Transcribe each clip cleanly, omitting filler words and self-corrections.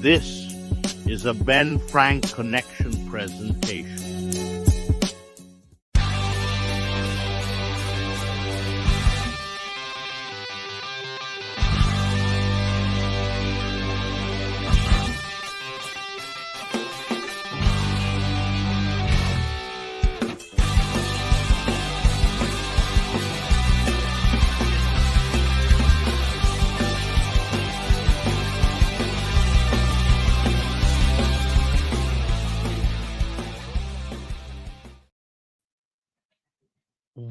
This is a Ben Frank Connection presentation.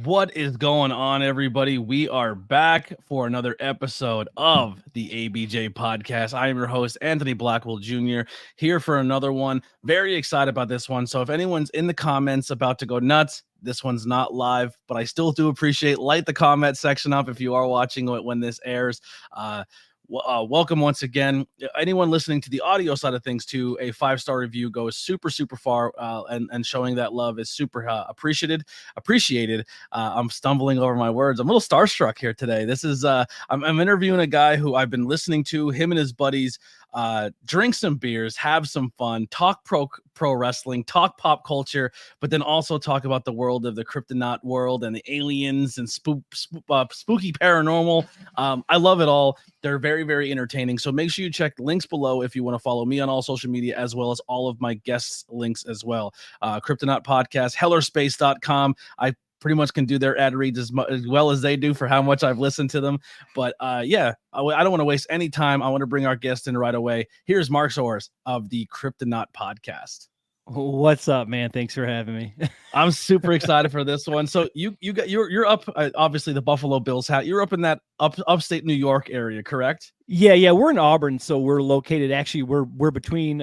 What is going on, everybody? We are back for another episode of the ABJ Podcast. I am your host, Anthony Blackwell Jr., here for another one. Very excited about this one. So if anyone's in the comments about to go nuts, this one's not live, but I still do appreciate, light the comment section up if you are watching it when this airs. Welcome once again. Anyone listening to the audio side of things too, a 5-star review goes super far, and showing that love is super appreciated. I'm stumbling over my words. I'm a little starstruck here today. This is I'm interviewing a guy who I've been listening to, him and his buddies drink some beers, have some fun, talk pro wrestling, talk pop culture, but then also talk about the world of the Cryptonaut world and the aliens and spooky paranormal. I love it all. They're very entertaining. So make sure you check links below if you want to follow me on all social media, as well as all of my guests' links as well. Cryptonaut Podcast, hellerspace.com. I pretty much can do their ad reads as well as they do for how much I've listened to them. But I don't want to waste any time. I want to bring our guest in right away. Here's Marc Storrs of the Cryptonaut Podcast. What's up, man? Thanks for having me. I'm super excited for this one. So you're up, obviously the Buffalo Bills hat. You're up in that upstate New York area, correct? Yeah. We're in Auburn, so we're located. Actually, we're between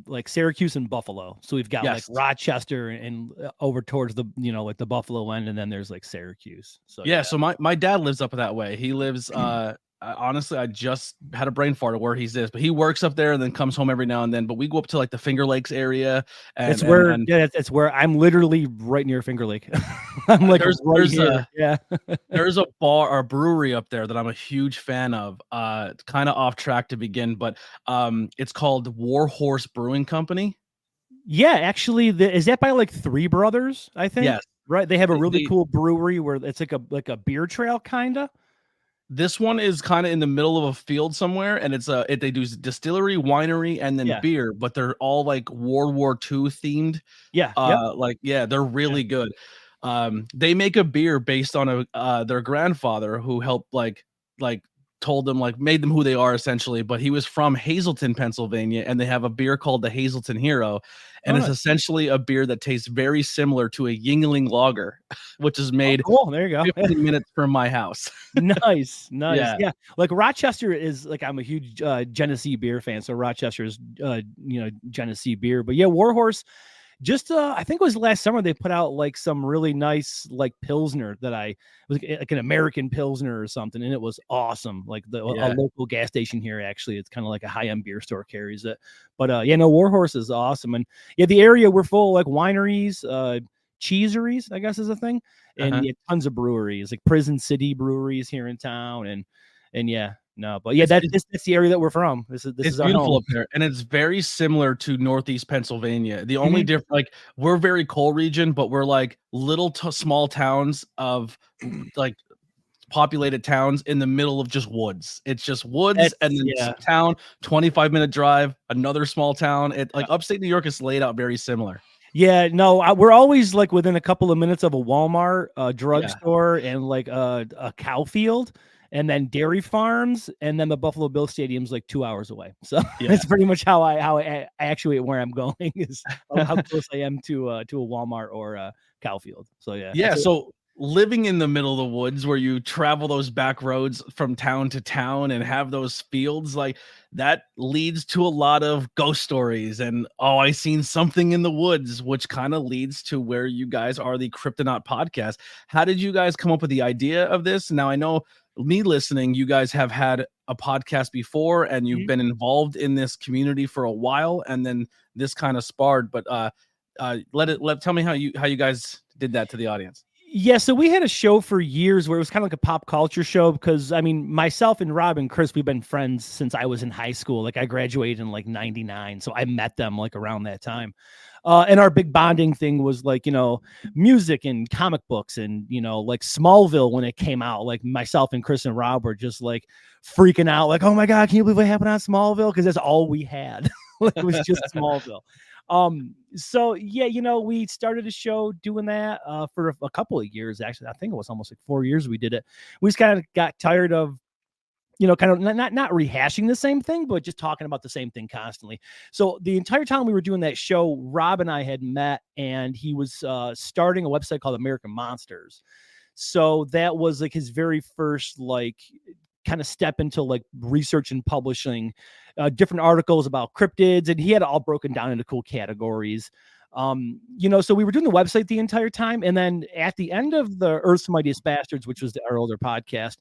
like Syracuse and Buffalo. So we've got like Rochester and over towards the like the Buffalo end, and then there's like Syracuse. So yeah. So my dad lives up that way. He lives honestly, I just had a brain fart of where he's is, but he works up there and then comes home every now and then. But we go up to like the Finger Lakes area. And it's where I'm literally right near Finger Lake. I'm like there's a bar or a brewery up there that I'm a huge fan of. It's kind of off track to begin, but it's called War Horse Brewing Company. Yeah, actually, is that by like Three Brothers? I think. Yes. Right. They have a really cool brewery where it's like a beer trail kind of. This one is kind of in the middle of a field somewhere, and they do distillery, winery, and then beer, but they're all like World War II themed. They're really good. They make a beer based on their grandfather who helped like told them, like, made them who they are essentially, but he was from Hazleton, Pennsylvania, and they have a beer called the Hazleton Hero, and it's essentially a beer that tastes very similar to a Yingling lager, which is made there you go 15 minutes from my house. nice Yeah, like Rochester is like, I'm a huge Genesee beer fan, so Rochester is Genesee beer. But yeah, Warhorse, just I think it was last summer they put out like some really nice like Pilsner that was like an American Pilsner or something, and it was awesome. Like a local gas station here, actually, it's kind of like a high-end beer store carries it. But Warhorse is awesome. And the area we're full of like wineries, cheeseries, I guess is a thing, and tons of breweries, like Prison City breweries here in town, and that's the area that we're from. This is beautiful up there, and it's very similar to Northeast Pennsylvania. The only difference, like, we're very coal region, but we're like little small towns of like populated towns in the middle of just woods. It's just woods, and then town, 25-minute drive, another small town. Upstate New York is laid out very similar. Yeah, no, we're always like within a couple of minutes of a Walmart, a drugstore, and like a cow field. And then dairy farms, and then the Buffalo Bills Stadium's like 2 hours away. So that's pretty much how I actuate where I'm going, is how close I am to a Walmart or a cow field. So so living in the middle of the woods where you travel those back roads from town to town and have those fields, like, that leads to a lot of ghost stories and I seen something in the woods, which kind of leads to where you guys are, the Cryptonaut Podcast. How did you guys come up with the idea of this? Now, I know, me listening, you guys have had a podcast before and you've been involved in this community for a while, and then this kind of sparred, but tell me how you guys did that to the audience. Yeah, so we had a show for years where it was kind of like a pop culture show because, I mean, myself and Rob and Chris, we've been friends since I was in high school. Like, I graduated in like 99, so I met them like around that time. And our big bonding thing was like, music and comic books and, like Smallville when it came out. Like, myself and Chris and Rob were just like freaking out, like, oh my God, can you believe what happened on Smallville? Because that's all we had. Like, it was just Smallville. So yeah, we started a show doing that for a couple of years. Actually, I think it was almost like 4 years we did it. We just kind of got tired of kind of not rehashing the same thing, but just talking about the same thing constantly. So the entire time we were doing that show, Rob and I had met, and he was starting a website called American Monsters. So that was like his very first like kind of step into like research and publishing different articles about cryptids, and he had it all broken down into cool categories. So we were doing the website the entire time, and then at the end of the Earth's Mightiest Bastards, which was our older podcast,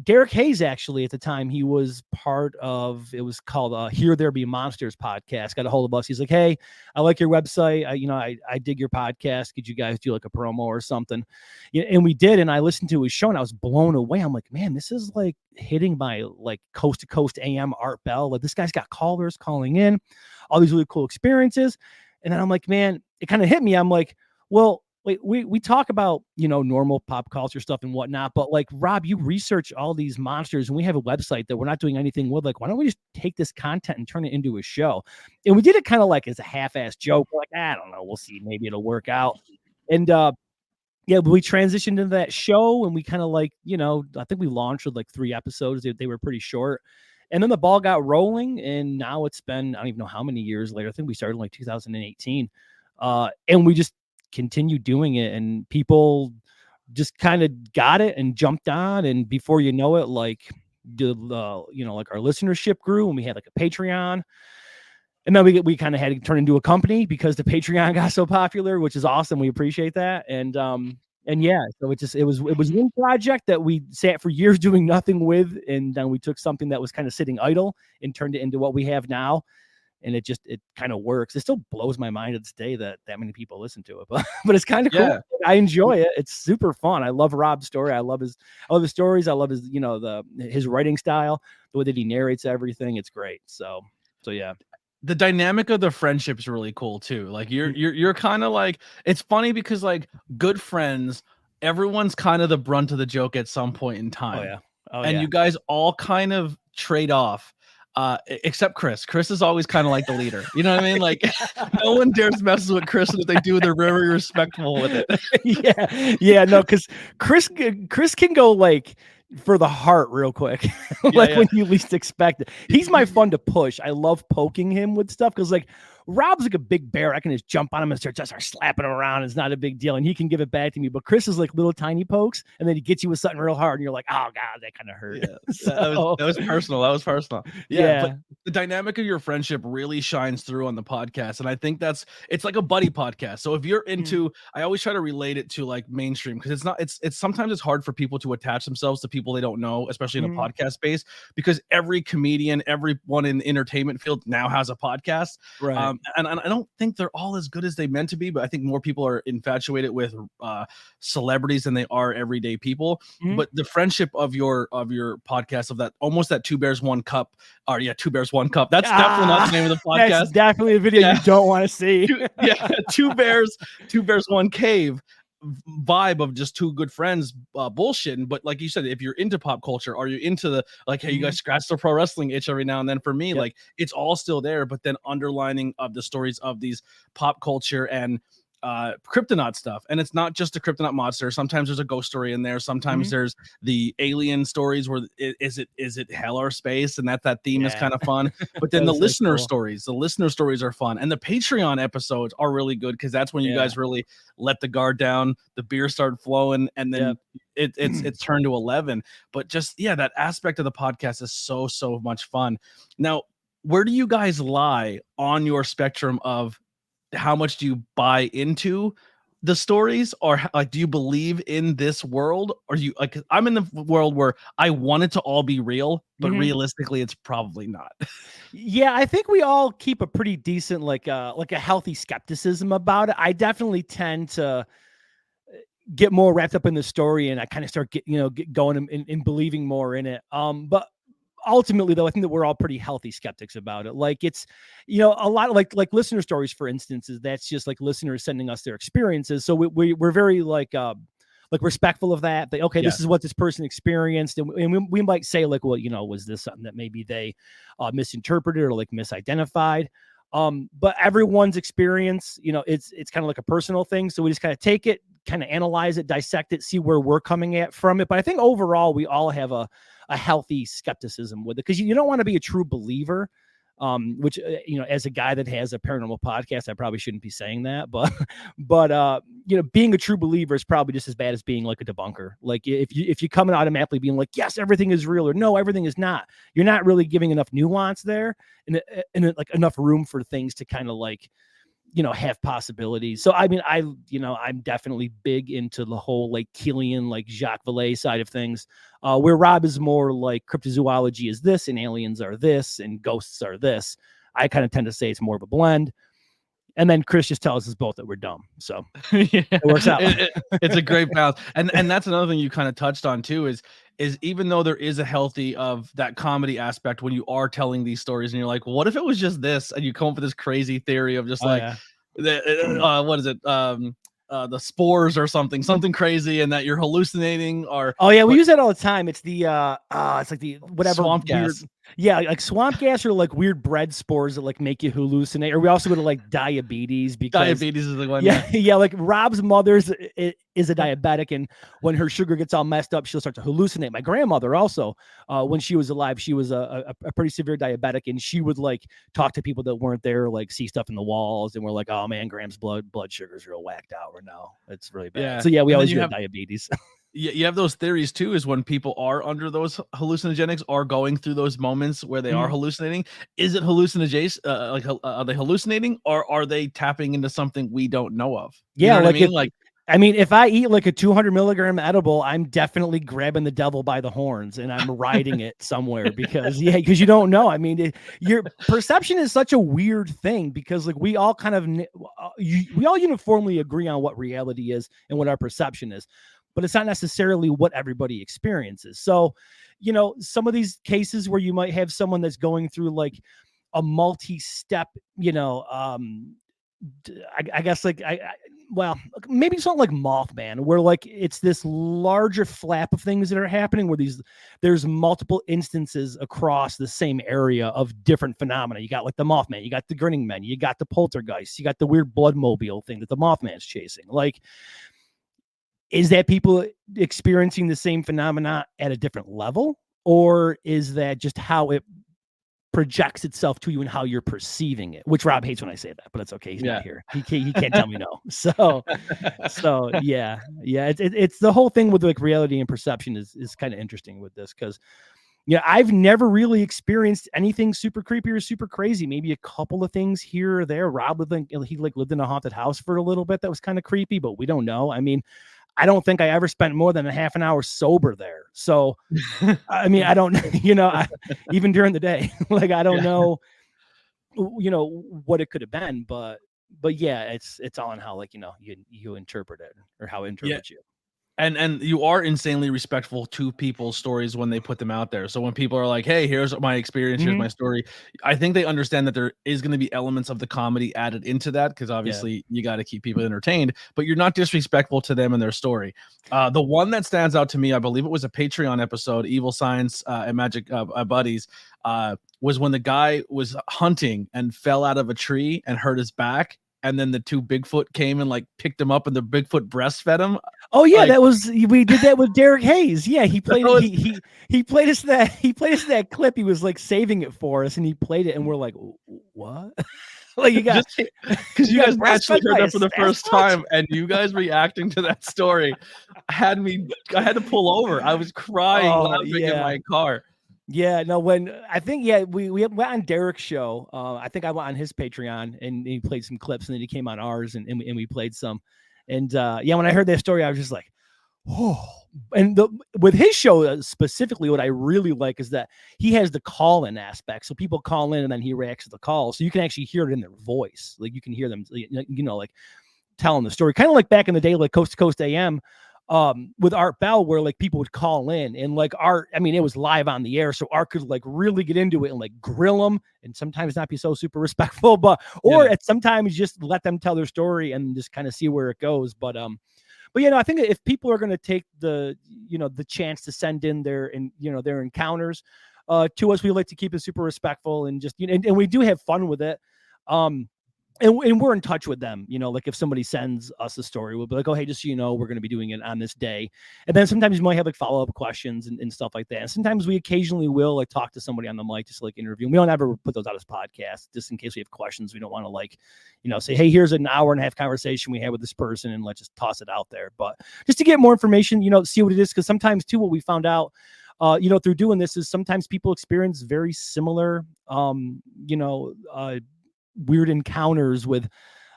Derek Hayes, actually, at the time, he was part of, it was called Here There Be Monsters podcast, got a hold of us. He's like, hey, I like your website. I dig your podcast. Could you guys do like a promo or something? Yeah, and we did. And I listened to his show and I was blown away. I'm like, man, this is like hitting my like coast to coast AM Art Bell. Like, this guy's got callers calling in, all these really cool experiences. And then I'm like, man, it kind of hit me. I'm like, well, wait, we talk about, normal pop culture stuff and whatnot, but like, Rob, you research all these monsters and we have a website that we're not doing anything with. Like, why don't we just take this content and turn it into a show? And we did it kind of like as a half-assed joke. We're like, I don't know, we'll see, maybe it'll work out. And yeah, we transitioned into that show and we kind of like, I think we launched with like 3 episodes. They were pretty short. And then the ball got rolling, and now it's been, I don't even know how many years later. I think we started in like 2018. And we just continue doing it, and people just kind of got it and jumped on. And before you know it, like like our listenership grew, and we had like a Patreon, and then we kind of had to turn into a company because the Patreon got so popular, which is awesome. We appreciate that. And yeah, so it was one project that we sat for years doing nothing with, and then we took something that was kind of sitting idle and turned it into what we have now. And it kind of works. It still blows my mind to this day that many people listen to it, but it's kind of cool. I enjoy it. It's super fun. I love Rob's story. I love his stories. I love his, his writing style, the way that he narrates everything. It's great. So yeah. The dynamic of the friendship is really cool too. Like you're kind of like, it's funny because like good friends, everyone's kind of the brunt of the joke at some point in time. And you guys all kind of trade off. Except Chris. Chris is always kind of like the leader. You know what I mean? Like no one dares mess with Chris, and if they do, they're very respectful with it. Yeah, no, because Chris can go like for the heart real quick, when you least expect it. He's my fun to push. I love poking him with stuff because like Rob's like a big bear. I can just jump on him and start slapping him around. It's not a big deal, and he can give it back to me. But Chris is like little tiny pokes, and then he gets you with something real hard, and you're like, oh God, that kind of hurt. Yeah, that was personal. Yeah. But the dynamic of your friendship really shines through on the podcast, and I think it's like a buddy podcast. So if you're into, I always try to relate it to like mainstream, because it's sometimes it's hard for people to attach themselves to people they don't know, especially in a podcast space, because every comedian, everyone in the entertainment field now has a podcast. Right. And I don't think they're all as good as they meant to be, but I think more people are infatuated with celebrities than they are everyday people. But the friendship of your podcast, of that almost that Two Bears One Cup, or Two Bears One Cup. That's definitely not the name of the podcast. That's definitely a video you don't want to see. Two Bears One Cave vibe of just two good friends bullshitting. But like you said, if you're into pop culture, are you into the like, hey, you guys scratch the pro wrestling itch every now and then? For me, like it's all still there, but then underlining of the stories of these pop culture and Cryptonaut stuff. And it's not just a Cryptonaut monster. Sometimes there's a ghost story in there. Sometimes there's the alien stories where is it hell or space, and that theme is kind of fun. But then the listener stories are fun, and the Patreon episodes are really good because that's when you guys really let the guard down, the beer started flowing, and then it's turned to 11. But just that aspect of the podcast is so much fun. Now, where do you guys lie on your spectrum of how much do you buy into the stories, or like, do you believe in this world, or you like? I'm in the world where I want it to all be real, but realistically, it's probably not. Yeah, I think we all keep a pretty decent, like a healthy skepticism about it. I definitely tend to get more wrapped up in the story, and I kind of start get going and believing more in it. But ultimately, though, I think that we're all pretty healthy skeptics about it. Like, it's, a lot of like listener stories, for instance, is that's just like listeners sending us their experiences. So we're very like respectful of that. Okay, this is what this person experienced, and we might say like, well, was this something that maybe they misinterpreted or like misidentified? But everyone's experience, it's kind of like a personal thing. So we just kind of take it, kind of analyze it, dissect it, see where we're coming at from it. But I think overall, we all have a healthy skepticism with it, because you don't want to be a true believer. Which, as a guy that has a paranormal podcast, I probably shouldn't be saying that, but being a true believer is probably just as bad as being like a debunker. Like, if you come in automatically being like, yes, everything is real, or no, everything is not, you're not really giving enough nuance there, and like enough room for things to kind of like, have possibilities. So, I mean, I'm definitely big into the whole like Keelian, like Jacques Vallée side of things, where Rob is more like cryptozoology is this, and aliens are this, and ghosts are this. I kind of tend to say it's more of a blend. And then Chris just tells us both that we're dumb. So it works out. It's a great balance. And that's another thing you kind of touched on too, is even though there is a healthy of that comedy aspect when you are telling these stories and you're like, well, what if it was just this? And you come up with this crazy theory of just what is it? The spores or something crazy, and that you're hallucinating, or we use that all the time. It's the it's like the whatever swamp gas. Yeah, like swamp gas, or like weird bread spores that like make you hallucinate. Or we also go to like diabetes, because diabetes is the one. Yeah, like Rob's mother's is a diabetic, and when her sugar gets all messed up, she'll start to hallucinate. My grandmother also, when she was alive, she was a pretty severe diabetic, and she would like talk to people that weren't there, like see stuff in the walls, and we're like, oh man, Graham's blood sugar's real whacked out. Or no, it's really bad. Yeah. So yeah, we always have diabetes. You have those theories too, is when people are under those hallucinogenics, are going through those moments where they are hallucinating. Is it hallucinogenic? Are they hallucinating, or are they tapping into something we don't know of? You know what I mean? If I eat like a 200 milligram edible, I'm definitely grabbing the devil by the horns and I'm riding it somewhere, because you don't know. I mean, your perception is such a weird thing, because like we all kind of, we all uniformly agree on what reality is and what our perception is, but it's not necessarily what everybody experiences. So, some of these cases where you might have someone that's going through like a multi-step, I guess like well, maybe something like Mothman, where like it's this larger flap of things that are happening, where there's multiple instances across the same area of different phenomena. You got like the Mothman, you got the grinning men, you got the poltergeist, you got the weird bloodmobile thing that the Mothman's chasing. Like, is that people experiencing the same phenomena at a different level, or is that just how it projects itself to you and how you're perceiving it? Which Rob hates when I say that, but it's okay. He's not here. He can't tell me no. So yeah. It's the whole thing with like reality and perception is kind of interesting with this, because I've never really experienced anything super creepy or super crazy. Maybe a couple of things here or there. Rob lived in a haunted house for a little bit that was kind of creepy, but we don't know. I mean, I don't think I ever spent more than a half an hour sober there. So, I mean, I don't, even during the day, like, I don't know, what it could have been, but yeah, it's all in how, like, you interpret it, or how it interprets you. And you are insanely respectful to people's stories when they put them out there. So when people are like, hey, here's my experience, here's my story, I think they understand that there is going to be elements of the comedy added into that, because obviously you got to keep people entertained, but you're not disrespectful to them and their story. The one that stands out to me, I believe it was a Patreon episode, Evil Science and Magic Buddies, was when the guy was hunting and fell out of a tree and hurt his back. And then the two Bigfoot came and like picked him up, and the Bigfoot breastfed him. Oh yeah, we did that with Derek Hayes. Yeah, he played he played us that clip. He was like saving it for us, and he played it, and we're like, what? Like, you got, because you guys actually heard that for the first time, and you guys reacting to that story I had to pull over. I was crying laughing in my car. Yeah, no, when I think, we went on Derek's show. I think I went on his Patreon, and he played some clips, and then he came on ours, and we played some. And when I heard that story, I was just like, oh. And with his show specifically, what I really like is that he has the call-in aspect. So people call in and then he reacts to the call. So you can actually hear it in their voice. Like you can hear them, like telling the story, kind of like back in the day, like Coast to Coast AM with Art Bell, where like people would call in and like Art, I mean, it was live on the air. So Art could like really get into it and like grill them and sometimes not be so super respectful, or at sometimes just let them tell their story and just kind of see where it goes. But I think if people are going to take the chance to send in their encounters to us, we like to keep it super respectful and just, and we do have fun with it. And we're in touch with them, like if somebody sends us a story, we'll be like, oh, hey, just so you know, we're going to be doing it on this day. And then sometimes you might have like follow-up questions and stuff like that. And sometimes we occasionally will like talk to somebody on the mic, just like interview. And we don't ever put those out as podcasts, just in case we have questions. We don't want to like, say, hey, here's an hour and a half conversation we had with this person and let's just toss it out there. But just to get more information, see what it is. Because sometimes too, what we found out, through doing this is sometimes people experience very similar, weird encounters with,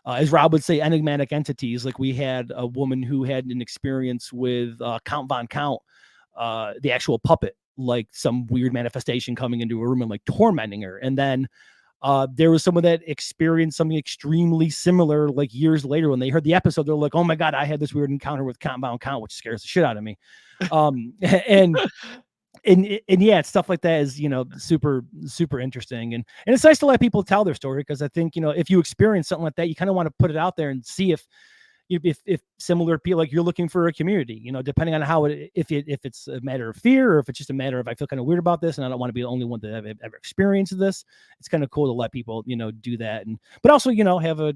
as Rob would say, enigmatic entities. Like we had a woman who had an experience with Count Von Count, the actual puppet, like some weird manifestation coming into a room and like tormenting her. And then there was someone that experienced something extremely similar like years later when they heard the episode. They're like, oh my God, I had this weird encounter with Count Von Count, which scares the shit out of me. And yeah, stuff like that is, super, super interesting. And it's nice to let people tell their story. Cause I think, if you experience something like that, you kind of want to put it out there and see if similar people, like you're looking for a community, depending on how if it's a matter of fear or if it's just a matter of, I feel kind of weird about this and I don't want to be the only one that have ever experienced this. It's kind of cool to let people, do that. But also, have a,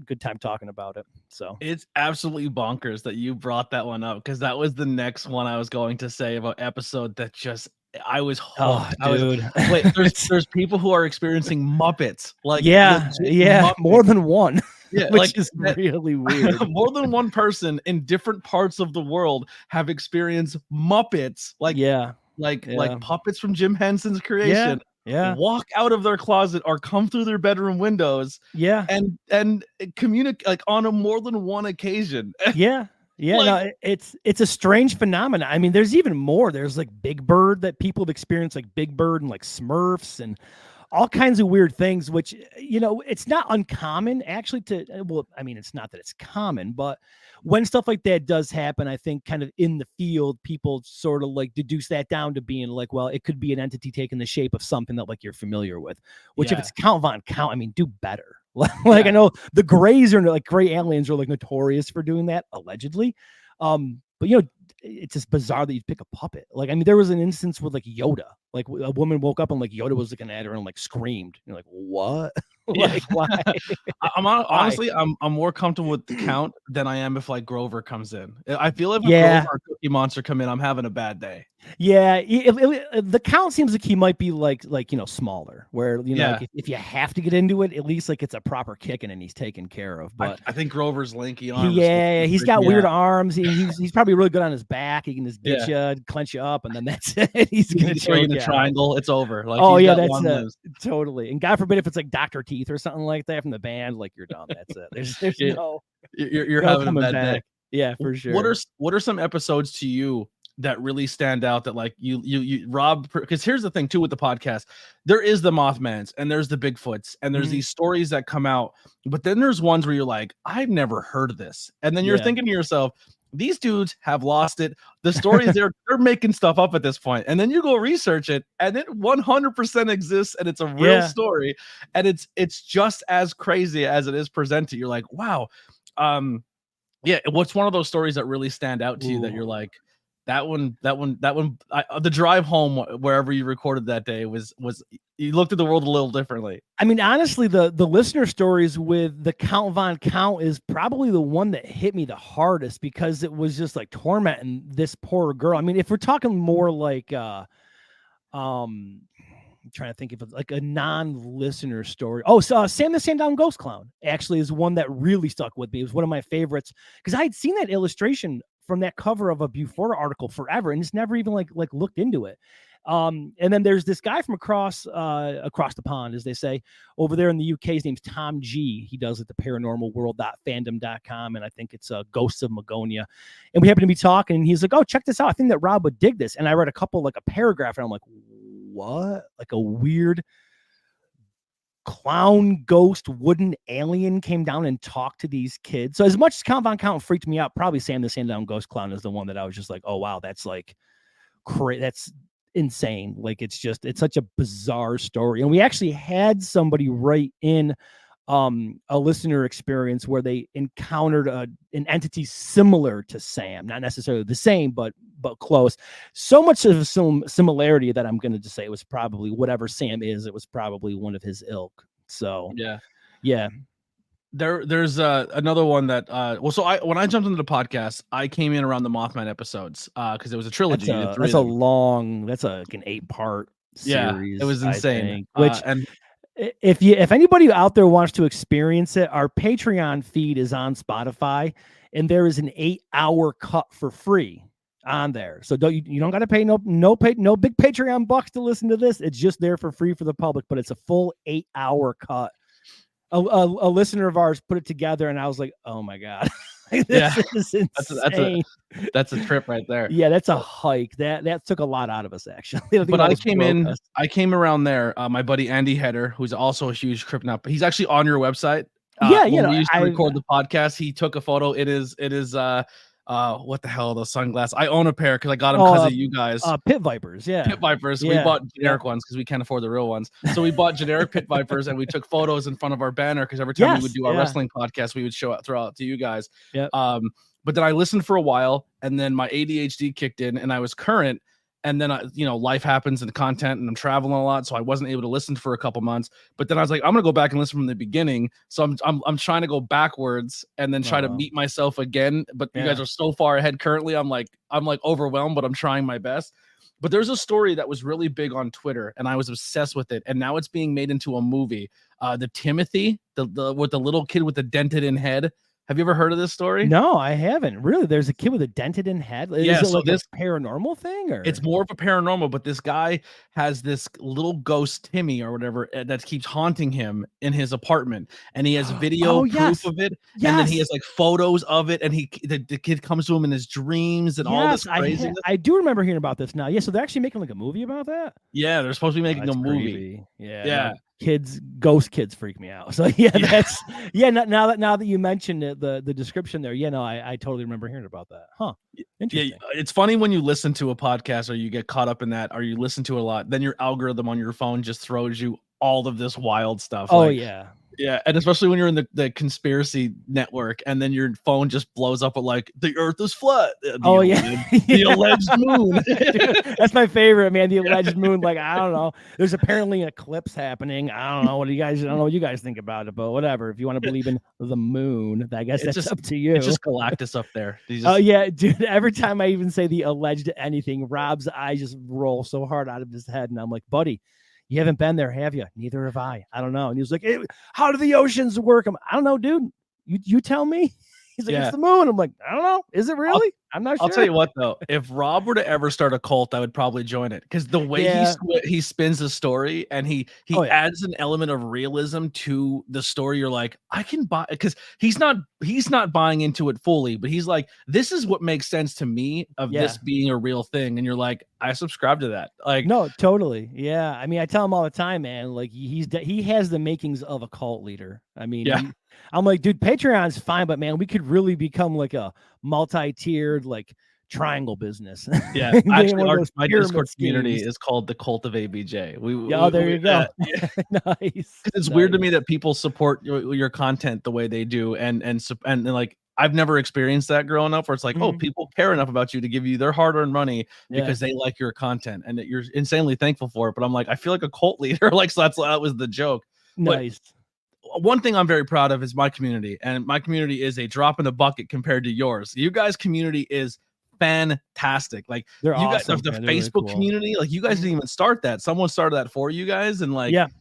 good time talking about it. So it's absolutely bonkers that you brought that one up, because that was the next one I was going to say about episode that just, I was hooked. Dude. Wait, there's people who are experiencing Muppets. Like, Muppets. More than one. Yeah, which is really weird. More than one person in different parts of the world have experienced Muppets, like puppets from Jim Henson's creation. Yeah. Walk out of their closet or come through their bedroom windows. Yeah. And communicate like on a more than one occasion. Yeah. Yeah, like, no, it's a strange phenomenon. I mean, there's even more. There's like Big Bird that people have experienced, like Big Bird and like Smurfs and all kinds of weird things, which, it's not uncommon actually it's not that it's common, but when stuff like that does happen, I think kind of in the field, people sort of like deduce that down to being like, well, it could be an entity taking the shape of something that like you're familiar with, which if it's Count Von Count, I mean, do better. I know the Greys are like gray aliens are like notorious for doing that allegedly. But it's just bizarre that you'd pick a puppet. Like, I mean, there was an instance with like Yoda, like a woman woke up and like Yoda was looking at her and like screamed. You're like, what? Like, why? Honestly, I'm more comfortable with the Count than I am if like Grover comes in. I feel if Grover or Cookie Monster come in, I'm having a bad day. Yeah, the Count seems like he might be like smaller, where like if you have to get into it, at least like it's a proper kicking and he's taken care of. But I think Grover's lanky arms. Yeah, he's got weird arms. He's probably really good on his back. He can just get you, clench you up, and then that's it. He's gonna throw you in a triangle. It's over. Like, that's totally. And God forbid if it's like Dr. Teeth or something like that from the band, like you're done. That's it. There's you're having a bad day. Yeah, for sure. What are some episodes to you that really stand out that like you Rob, because here's the thing too with the podcast, there is the Mothmans and there's the Bigfoots and there's these stories that come out, but then there's ones where you're like, I've never heard of this, and then you're thinking to yourself, these dudes have lost it. The stories they're making stuff up at this point, and then you go research it and it 100% exists and it's a real story and it's just as crazy as it is presented. You're like, wow. What's one of those stories that really stand out to you that you're like, that one, the drive home, wherever you recorded that day was you looked at the world a little differently. I mean, honestly, the listener stories with the Count Von Count is probably the one that hit me the hardest, because it was just like tormenting this poor girl. I mean, if we're talking more like, I'm trying to think of like a non-listener story. Oh, so Sam the Sandown Ghost Clown actually is one that really stuck with me. It was one of my favorites because I had seen that illustration from that cover of a Buford article forever, and just never even like looked into it. And then there's this guy from across the pond, as they say, over there in the UK. His name's Tom G. He does it the paranormalworld.fandom.com, and I think it's Ghosts of Magonia. And we happened to be talking, and he's like, "Oh, check this out. I think that Rob would dig this." And I read a paragraph, and I'm like, "What?" Like a weird clown ghost wooden alien came down and talked to these kids. So as much as Count Von Count freaked me out, probably Sam the Sandown Ghost Clown is the one that I was just like, "Oh wow, that's like that's insane." Like it's such a bizarre story. And we actually had somebody write in a listener experience where they encountered an entity similar to Sam, not necessarily the same, but close. So much of a similarity that I'm going to just say it was probably whatever Sam is. It was probably one of his ilk. So yeah. There's another one that when I jumped into the podcast, I came in around the Mothman episodes because it was a trilogy. That's like an 8-part series. It was insane. And if anybody out there wants to experience it, our Patreon feed is on Spotify, and there is an 8-hour cut for free on there. So you don't got to pay no big Patreon bucks to listen to this. It's just there for free for the public, but it's a full 8-hour cut. A listener of ours put it together, and I was like, "Oh my god, this is insane." That's a trip right there. Yeah, that's a hike. That took a lot out of us, actually. But I came around there. My buddy Andy Hedder, who's also a huge Cryptonaut, he's actually on your website. We used to record the podcast. He took a photo. It is what the hell are those sunglasses? I own a pair because I got them because of you guys. Pit Vipers, yeah. Pit Vipers. We bought generic ones because we can't afford the real ones. So we bought generic Pit Vipers, and we took photos in front of our banner because every time we would do our wrestling podcast, we would throw out to you guys. Yeah. But then I listened for a while, and then my ADHD kicked in, and I was current. And then life happens and content, and I'm traveling a lot, so I wasn't able to listen for a couple months. But then I was like, I'm gonna go back and listen from the beginning. So I'm trying to go backwards and then try to meet myself again. But you guys are so far ahead currently. I'm like overwhelmed, but I'm trying my best. But there's a story that was really big on Twitter, and I was obsessed with it. And now it's being made into a movie. The Timothy, the with the little kid with the dented in head. Have you ever heard of this story? No, I haven't. Really? There's a kid with a dented in head? Is it like this paranormal thing? Or it's more of a paranormal, but this guy has this little ghost Timmy or whatever that keeps haunting him in his apartment, and he has video proof of it, and then he has like photos of it, and the kid comes to him in his dreams and all this craziness. I do remember hearing about this now. Yeah, so they're actually making like a movie about that? Yeah, they're supposed to be making a movie. Creepy. Yeah. Ghost kids freak me out. So that's now that you mentioned it, the description there, I totally remember hearing about that. Huh. Interesting. Yeah, it's funny when you listen to a podcast or you get caught up in that or you listen to a lot, then your algorithm on your phone just throws you all of this wild stuff. Oh, yeah. Yeah, and especially when you're in the conspiracy network, and then your phone just blows up with like the Earth is flat. The alleged moon. Dude, that's my favorite, man. The alleged moon. Like I don't know. There's apparently an eclipse happening. I don't know what I don't know what you guys think about it, but whatever. If you want to believe in the moon, I guess that's up to you. It's just Galactus up there. Oh yeah, dude. Every time I even say the alleged anything, Rob's eyes just roll so hard out of his head, and I'm like, buddy. You haven't been there, have you? Neither have I. I don't know. And he was like, hey, how do the oceans work? I don't know, dude. You tell me. He's like, it's the moon. I'm like, I don't know. Is it really? I'm not sure. I'll tell you what, though. If Rob were to ever start a cult, I would probably join it. Because the way he spins the story and he adds an element of realism to the story, you're like, I can buy it. Because he's not buying into it fully, but he's like, this is what makes sense to me of this being a real thing. And you're like, I subscribe to that. Like, no, totally. Yeah. I mean, I tell him all the time, man, like he has the makings of a cult leader. I mean, I'm like, dude, Patreon's fine, but man, we could really become like a multi-tiered like triangle business. Yeah, actually, my Discord community is called the Cult of ABJ. There you go. Nice. It's weird to me that people support your content the way they do, and like I've never experienced that growing up, where it's like, oh, people care enough about you to give you their hard-earned money because they like your content, and that you're insanely thankful for it. But I'm like, I feel like a cult leader. Like, so that was the joke. Nice. But one thing I'm very proud of is my community, and my community is a drop in the bucket compared to yours. You guys' community is fantastic. Like they're you awesome, guys, the Facebook community, like you guys didn't even start that. Someone started that for you guys, and like, yep.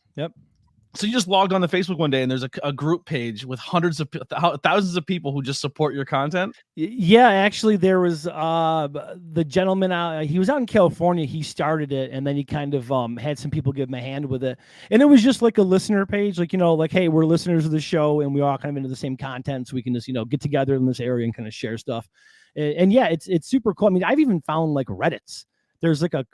So you just logged on to Facebook one day and there's a group page with thousands of people who just support your content. Yeah, actually there was the gentleman out, he was out in California. He started it and then he kind of had some people give him a hand with it. And it was just like a listener page, like, like, hey, we're listeners of the show and we all kind of into the same content. So we can just, get together in this area and kind of share stuff. And yeah, it's super cool. I mean, I've even found like Reddits. There's like I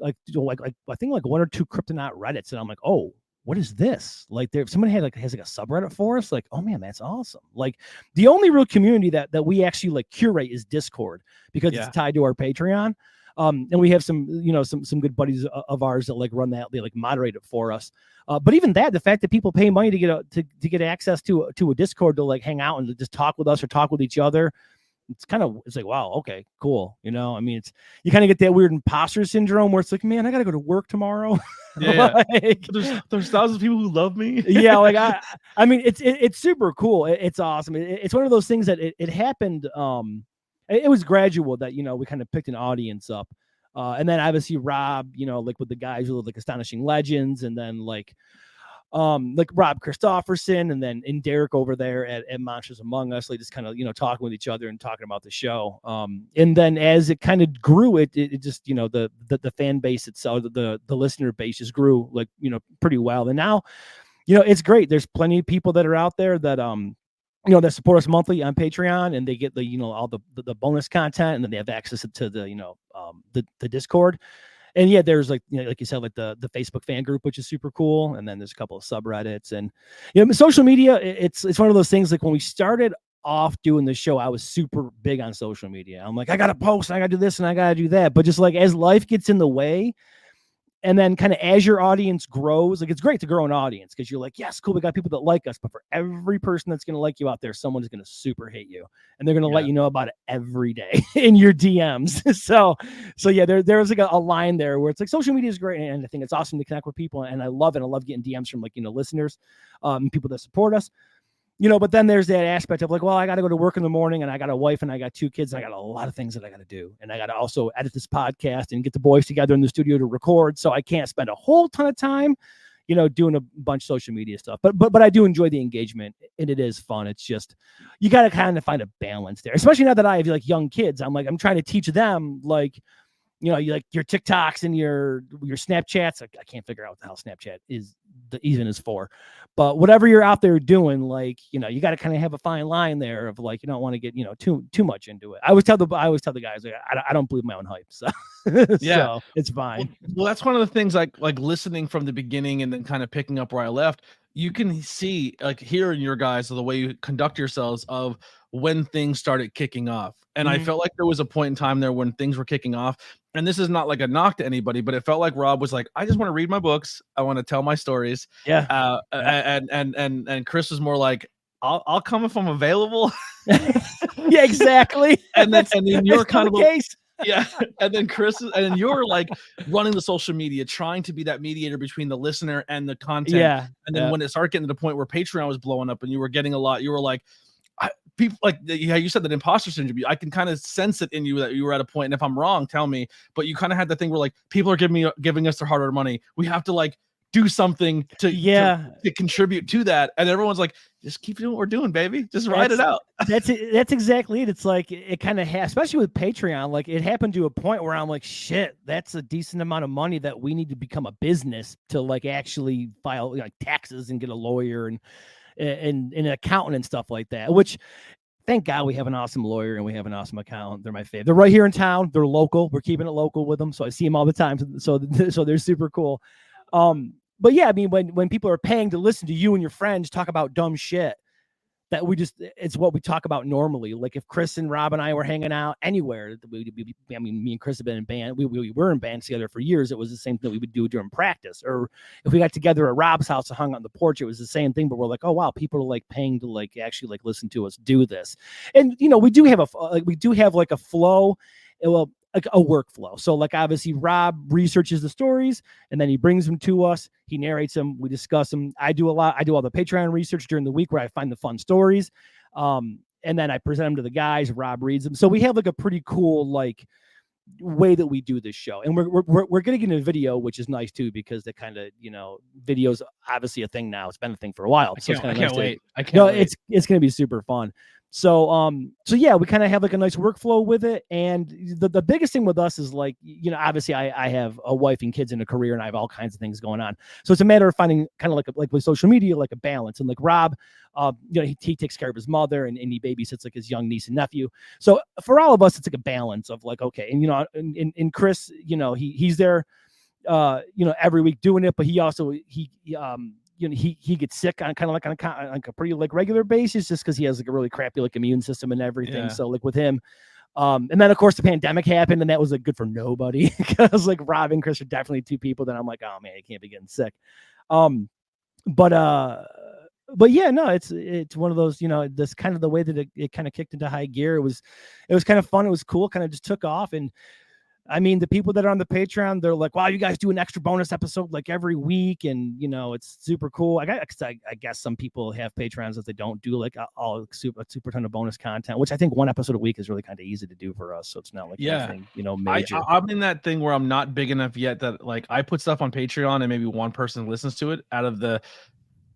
think like 1 or 2 Cryptonaut Reddits. And I'm like, oh, what is this? Like if somebody has like a subreddit for us, like, oh man, that's awesome. Like the only real community that we actually like curate is Discord because it's tied to our Patreon. And we have some good buddies of ours that like run that, they like moderate it for us. But even that, the fact that people pay money to get access to a Discord to like hang out and to just talk with us or talk with each other, it's like, wow, okay, cool. I mean, you kind of get that weird imposter syndrome where it's like, man, I got to go to work tomorrow. Yeah. Like, there's thousands of people who love me. Yeah. Like, I mean, it's super cool. It's awesome. It's one of those things that it happened. It was gradual that, we kind of picked an audience up. And then obviously Rob, like with the guys who live like Astonishing Legends and then like Rob Christofferson and then Derek over there at Monsters Among Us, like just kind of, talking with each other and talking about the show. And then as it kind of grew, it just, the fan base itself, the listener base just grew like, pretty well. And now, it's great. There's plenty of people that are out there that, that support us monthly on Patreon and they get the, all the bonus content and then they have access to the, the Discord. And yeah, there's like, like you said, like the Facebook fan group, which is super cool. And then there's a couple of subreddits and, social media. It's one of those things like when we started off doing the show, I was super big on social media. I'm like, I got to post and I got to do this and I got to do that. But just like as life gets in the way, and then kind of as your audience grows, like it's great to grow an audience because you're like, yes, cool, we got people that like us. But for every person that's going to like you out there, someone is going to super hate you. And they're going to let you know about it every day in your DMs. So yeah, there's like a line there where it's like social media is great. And I think it's awesome to connect with people. And I love it. I love getting DMs from like, listeners, and people that support us. But then there's that aspect of like, well, I got to go to work in the morning and I got a wife and I got 2 kids and I got a lot of things that I got to do. And I got to also edit this podcast and get the boys together in the studio to record. So I can't spend a whole ton of time, doing a bunch of social media stuff. But I do enjoy the engagement and it is fun. It's just, you got to kind of find a balance there, especially now that I have like young kids. I'm trying to teach them like, you like your TikToks and your Snapchats. I can't figure out what the hell Snapchat is for, but whatever you're out there doing, like, you got to kind of have a fine line there of like, you don't want to get, too much into it. I always tell the guys, like, I don't believe my own hype. So yeah, so it's fine. Well, that's one of the things like listening from the beginning and then kind of picking up where I left. You can see like here in your guys, the way you conduct yourselves of when things started kicking off. And I felt like there was a point in time there when things were kicking off. And this is not like a knock to anybody, but it felt like Rob was like, I just want to read my books. I want to tell my stories. Yeah. And Chris was more like, I'll come if I'm available. Yeah, exactly. and then you're kind of case. Yeah. And then Chris, and you're like running the social media, trying to be that mediator between the listener and the content. Yeah. And then when it started getting to the point where Patreon was blowing up and you were getting a lot, you were like, people like, yeah, you said that imposter syndrome. I can kind of sense it in you that you were at a point. And if I'm wrong, tell me. But you kind of had the thing where like people are giving us their hard-earned money. We have to like do something to contribute to that. And everyone's like, just keep doing what we're doing, baby. Just ride it out. That's exactly it. It's like it kind of especially with Patreon, like it happened to a point where I'm like, shit, that's a decent amount of money that we need to become a business to like actually file like taxes and get a lawyer and an accountant and stuff like that, which thank God we have an awesome lawyer and we have an awesome accountant. They're my favorite. They're right here in town. They're local. We're keeping it local with them. So I see them all the time. So they're super cool. But yeah, I mean, when people are paying to listen to you and your friends talk about dumb shit, that it's what we talk about normally. Like if Chris and Rob and I were hanging out anywhere, I mean, me and Chris have been in band. We were in bands together for years. It was the same thing we would do during practice. Or if we got together at Rob's house and hung out on the porch, it was the same thing. But we're like, oh wow, people are like paying to like actually like listen to us do this. And we do have a flow. Well, like a workflow. So like obviously Rob researches the stories and then he brings them to us. He narrates them. We discuss them. I do all the Patreon research during the week where I find the fun stories. And then I present them to the guys. Rob reads them. So we have like a pretty cool, like, way that we do this show. And we're going to get into video, which is nice too, because the kind of, video's obviously a thing now. It's been a thing for a while. So I can't wait. It's going to be super fun. So yeah, we kind of have like a nice workflow with it. And the biggest thing with us is like, obviously I have a wife and kids and a career, and I have all kinds of things going on. So it's a matter of finding kind of like with social media, like a balance. And like Rob, he takes care of his mother and he babysits like his young niece and nephew. So for all of us, it's like a balance of like, okay. And, and Chris, he's there, every week doing it, but he also, he gets sick on kind of like on a pretty like regular basis, just because he has like a really crappy like immune system and everything. Yeah. So like with him, and then of course the pandemic happened, and that was like good for nobody, because like Rob and Chris are definitely two people that I'm like, oh man, you can't be getting sick. But yeah, no, it's one of those, this kind of the way that it kind of kicked into high gear. It was kind of fun. It was cool. Kind of just took off. And I mean, the people that are on the Patreon, they're like, wow, you guys do an extra bonus episode like every week. And, it's super cool. I guess some people have Patreons that they don't do like a super ton of bonus content, which I think one episode a week is really kind of easy to do for us. So it's not like anything, major. I'm in that thing where I'm not big enough yet that like I put stuff on Patreon and maybe one person listens to it out of the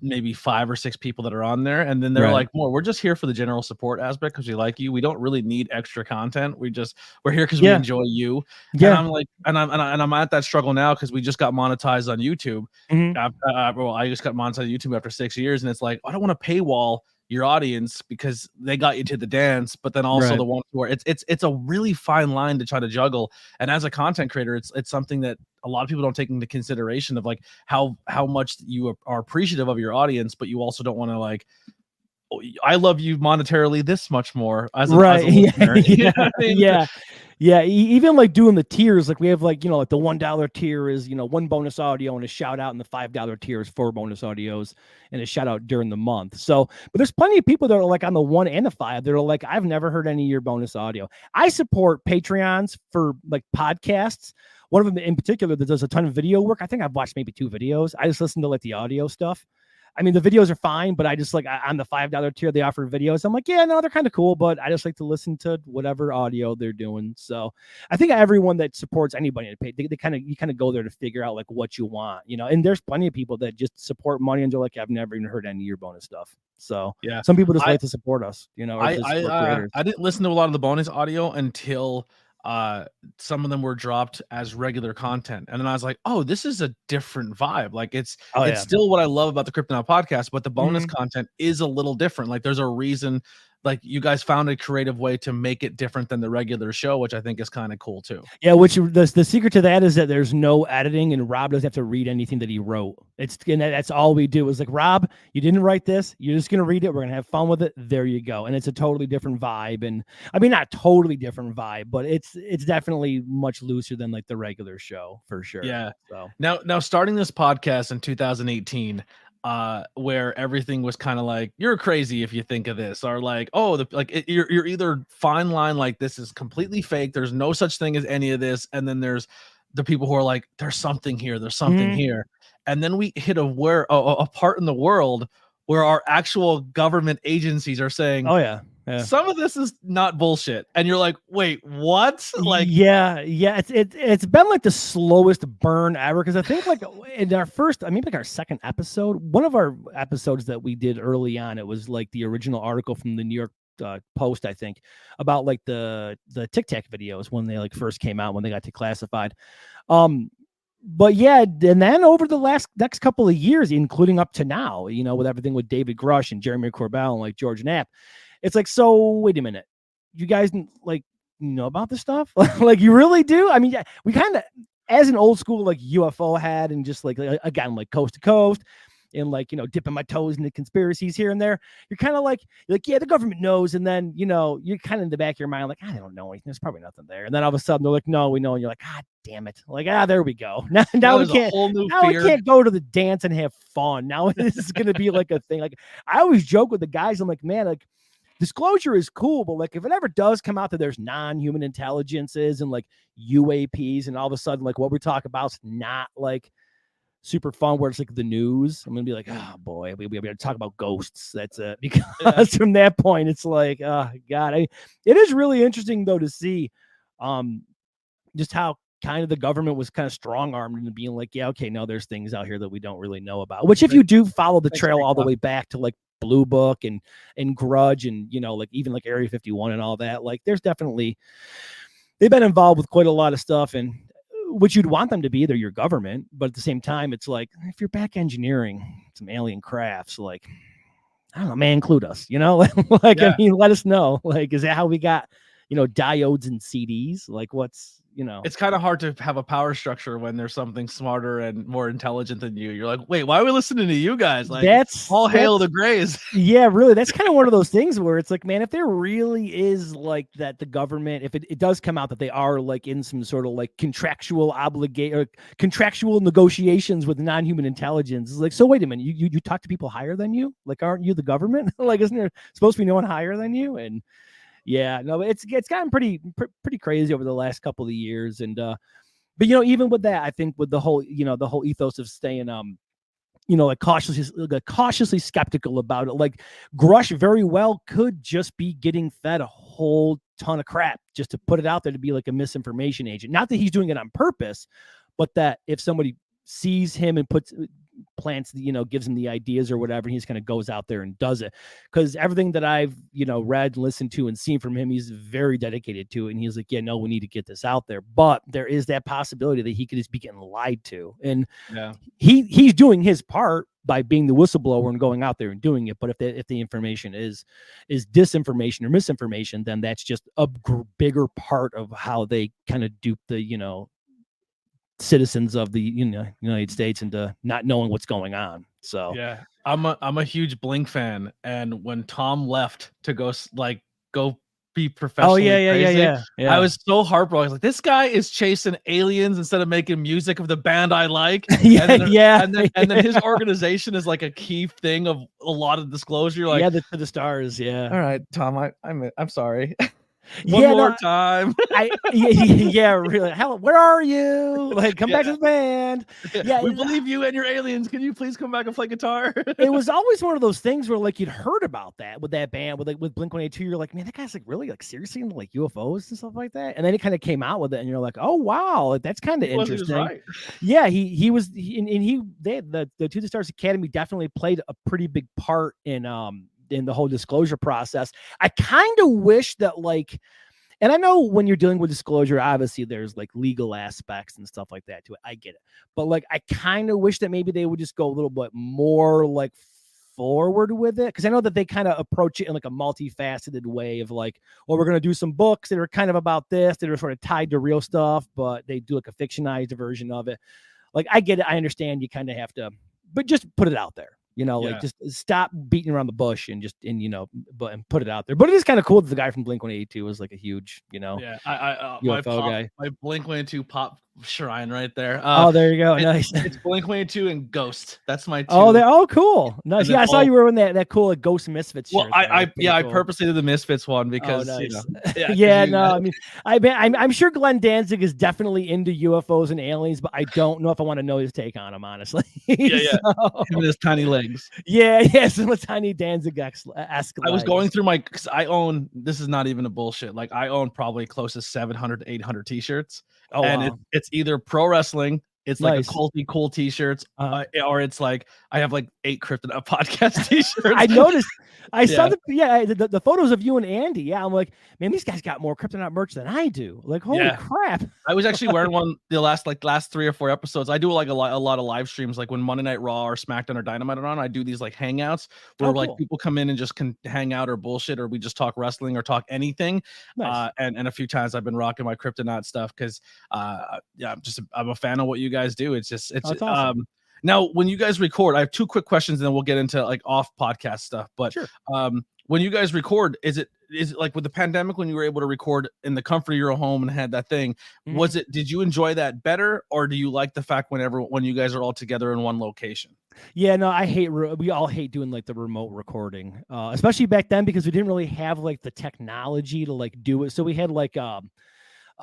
maybe 5 or 6 people that are on there, and then they're like, we're just here for the general support aspect because we like you. We don't really need extra content. We're here because we enjoy you. Yeah. And I'm like, and I'm at that struggle now because we just got monetized on YouTube. I just got monetized on YouTube after 6 years, and it's like, I don't want to paywall your audience because they got you to the dance, but then also the one where it's a really fine line to try to juggle. And as a content creator, it's something that a lot of people don't take into consideration of like how much you are appreciative of your audience, but you also don't want to like, I love you monetarily this much more as a listener. You know what I mean? Yeah. Even like doing the tiers, like we have like, like the $1 tier is, 1 bonus audio and a shout out, and the $5 tier is 4 bonus audios and a shout out during the month. So, but there's plenty of people that are like on the 1 and the 5 that are like, I've never heard any of your bonus audio. I support Patreons for like podcasts. One of them in particular that does a ton of video work. I think I've watched maybe 2 videos. I just listen to like the audio stuff. I mean, the videos are fine, but I just like on the $5 tier, they offer videos. I'm like, yeah, no, they're kind of cool, but I just like to listen to whatever audio they're doing. So I think everyone that supports anybody, you kind of go there to figure out like what you want, and there's plenty of people that just support money and they're like, I've never even heard any of your bonus stuff. So yeah, some people just like to support us, I didn't listen to a lot of the bonus audio until some of them were dropped as regular content, and then I was like, oh, this is a different vibe. Like it's still what I love about the Cryptonaut podcast, but the bonus content is a little different. Like there's a reason, like you guys found a creative way to make it different than the regular show, which I think is kind of cool too. Yeah, which the secret to that is that there's no editing, and Rob doesn't have to read anything that he wrote. That's all we do. Is like, Rob, you didn't write this. You're just gonna read it. We're gonna have fun with it. There you go. And it's a totally different vibe. And I mean, not totally different vibe, but it's definitely much looser than like the regular show for sure. Yeah. So now starting this podcast in 2018. Where everything was kind of like, you're crazy if you think of this, or like, oh, you're either fine line, like this is completely fake, there's no such thing as any of this, and then there's the people who are like, there's something here, here, and then we hit a part in the world where our actual government agencies are saying, oh yeah. Some of this is not bullshit, and you're like, wait, what? Like, it's been like the slowest burn ever, because I think like in our first, I mean, like our second episode, one of our episodes that we did early on, it was like the original article from the New York Post, I think, about like the Tic Tac videos when they like first came out, when they got declassified. But yeah, and then over the next couple of years, including up to now, with everything with David Grush and Jeremy Corbell and like George Knapp, it's like, so wait a minute, you guys like know about this stuff? Like you really do? I mean, yeah, we kind of, as an old school like UFO head, and just like again, like coast to coast, and like, dipping my toes into conspiracies here and there, you're kind of like, yeah, the government knows. And then, you're kind of in the back of your mind, like, I don't know anything. There's probably nothing there. And then all of a sudden they're like, no, we know. And you're like, God damn it. Like, there we go. Now we can't go to the dance and have fun. Now this is going to be like a thing. Like I always joke with the guys. I'm like, man, like disclosure is cool, but like if it ever does come out that there's non-human intelligences and like UAPs, and all of a sudden like what we talk about is not like super fun, where it's like the news, I'm gonna be like, oh boy, we gotta talk about ghosts. That's it. Because from that point, it's like, oh God, it is really interesting though to see, just how kind of the government was kind of strong-armed into being like, yeah, okay, no, there's things out here that we don't really know about, which if you do follow the trail all the way back to like Blue Book and Grudge and, you know, like even like Area 51 and all that, like there's definitely, they've been involved with quite a lot of stuff, and which you'd want them to be. They're your government, but at the same time, it's like, if you're back engineering some alien crafts, like, I don't know, man, include us, you know, like, I mean, let us know, like, is that how we got, you know, diodes and CDs? Like, what's, you know, it's kind of hard to have a power structure when there's something smarter and more intelligent than you. You're like, wait, why are we listening to you guys? Like, all hail the Greys. Yeah, really. That's kind of one of those things where it's like, man, if there really is like that, the government, if it does come out that they are like in some sort of like contractual negotiations with non-human intelligence, it's like, so wait a minute, you talk to people higher than you? Like, aren't you the government? Like, isn't there supposed to be no one higher than you? And yeah, no, it's gotten pretty crazy over the last couple of years. And but you know, even with that, I think with the whole, you know, the whole ethos of staying you know, like cautiously skeptical about it. Like Grush very well could just be getting fed a whole ton of crap just to put it out there to be like a misinformation agent. Not that he's doing it on purpose, but that if somebody sees him and plants, you know, gives him the ideas or whatever, he just kind of goes out there and does it. Because everything that I've, you know, read, listened to, and seen from him, he's very dedicated to it. And he's like, yeah, no, we need to get this out there. But there is that possibility that he could just be getting lied to. And he's doing his part by being the whistleblower and going out there and doing it. But if the information is disinformation or misinformation, then that's just a bigger part of how they kind of dupe the, you know, citizens of the United States into not knowing what's going on. So yeah, I'm a huge Blink fan, and when Tom left to go be professionally crazy, I was so heartbroken. I was like, this guy is chasing aliens instead of making music of the band I like. And then his organization is like a key thing of a lot of disclosure. Like, to the stars. Yeah. All right, Tom, I'm sorry. One more time. Really. Hell, where are you? Like, come back to the band. Yeah, we believe you and your aliens. Can you please come back and play guitar? It was always one of those things where like you'd heard about that with that band with Blink-182. You're like, man, that guy's like really like seriously into like UFOs and stuff like that. And then it kind of came out with it, and you're like, oh wow, like, that's kind of interesting. Right. Yeah, the To the Stars Academy definitely played a pretty big part in the whole disclosure process. I kind of wish that, like, and I know when you're dealing with disclosure, obviously there's like legal aspects and stuff like that to it. I get it. But like, I kind of wish that maybe they would just go a little bit more like forward with it. Cause I know that they kind of approach it in like a multifaceted way of like, well, we're going to do some books that are kind of about this, that are sort of tied to real stuff, but they do like a fictionized version of it. Like, I get it. I understand you kind of have to, but just put it out there. You know, like, just stop beating around the bush and put it out there. But it is kind of cool that the guy from Blink-182 was like a huge, you know, UFO guy. My Blink-182 pop shrine right there. There you go. Nice. It's Blink-182 and Ghost. That's my two. Oh, cool. Nice. Yeah, I saw you were in that cool like Ghost Misfits shirt. Well, I purposely did the Misfits one because nice. I mean, I'm sure Glenn Danzig is definitely into UFOs and aliens, but I don't know if I want to know his take on them, honestly. Him and his tiny legs. Some tiny Danzig-esque. I was going through because I own, this is not even a bullshit, like I own probably close to 700 to 800 t-shirts. Oh, and wow. It's either pro wrestling, it's like a culty cool t-shirts, or it's like I have like 8 Cryptonaut podcast t-shirts. I noticed. I saw the photos of you and Andy. Yeah, I'm like, man, these guys got more Cryptonaut merch than I do. Like, holy crap! I was actually wearing one the last 3 or 4 episodes. I do like a lot of live streams, like when Monday Night Raw or SmackDown or Dynamite are on. I do these like hangouts where like people come in and just can hang out or bullshit, or we just talk wrestling or talk anything. Nice. And a few times I've been rocking my Cryptonaut stuff because I'm a fan of what you guys do. It's awesome. Now, when you guys record, I have 2 quick questions, and then we'll get into like off podcast stuff. But sure. When you guys record, is it like with the pandemic when you were able to record in the comfort of your home and had that thing? Mm-hmm. Did you enjoy that better, or do you like the fact when you guys are all together in one location? Yeah, no, we all hate doing like the remote recording, especially back then because we didn't really have like the technology to like do it. So we had like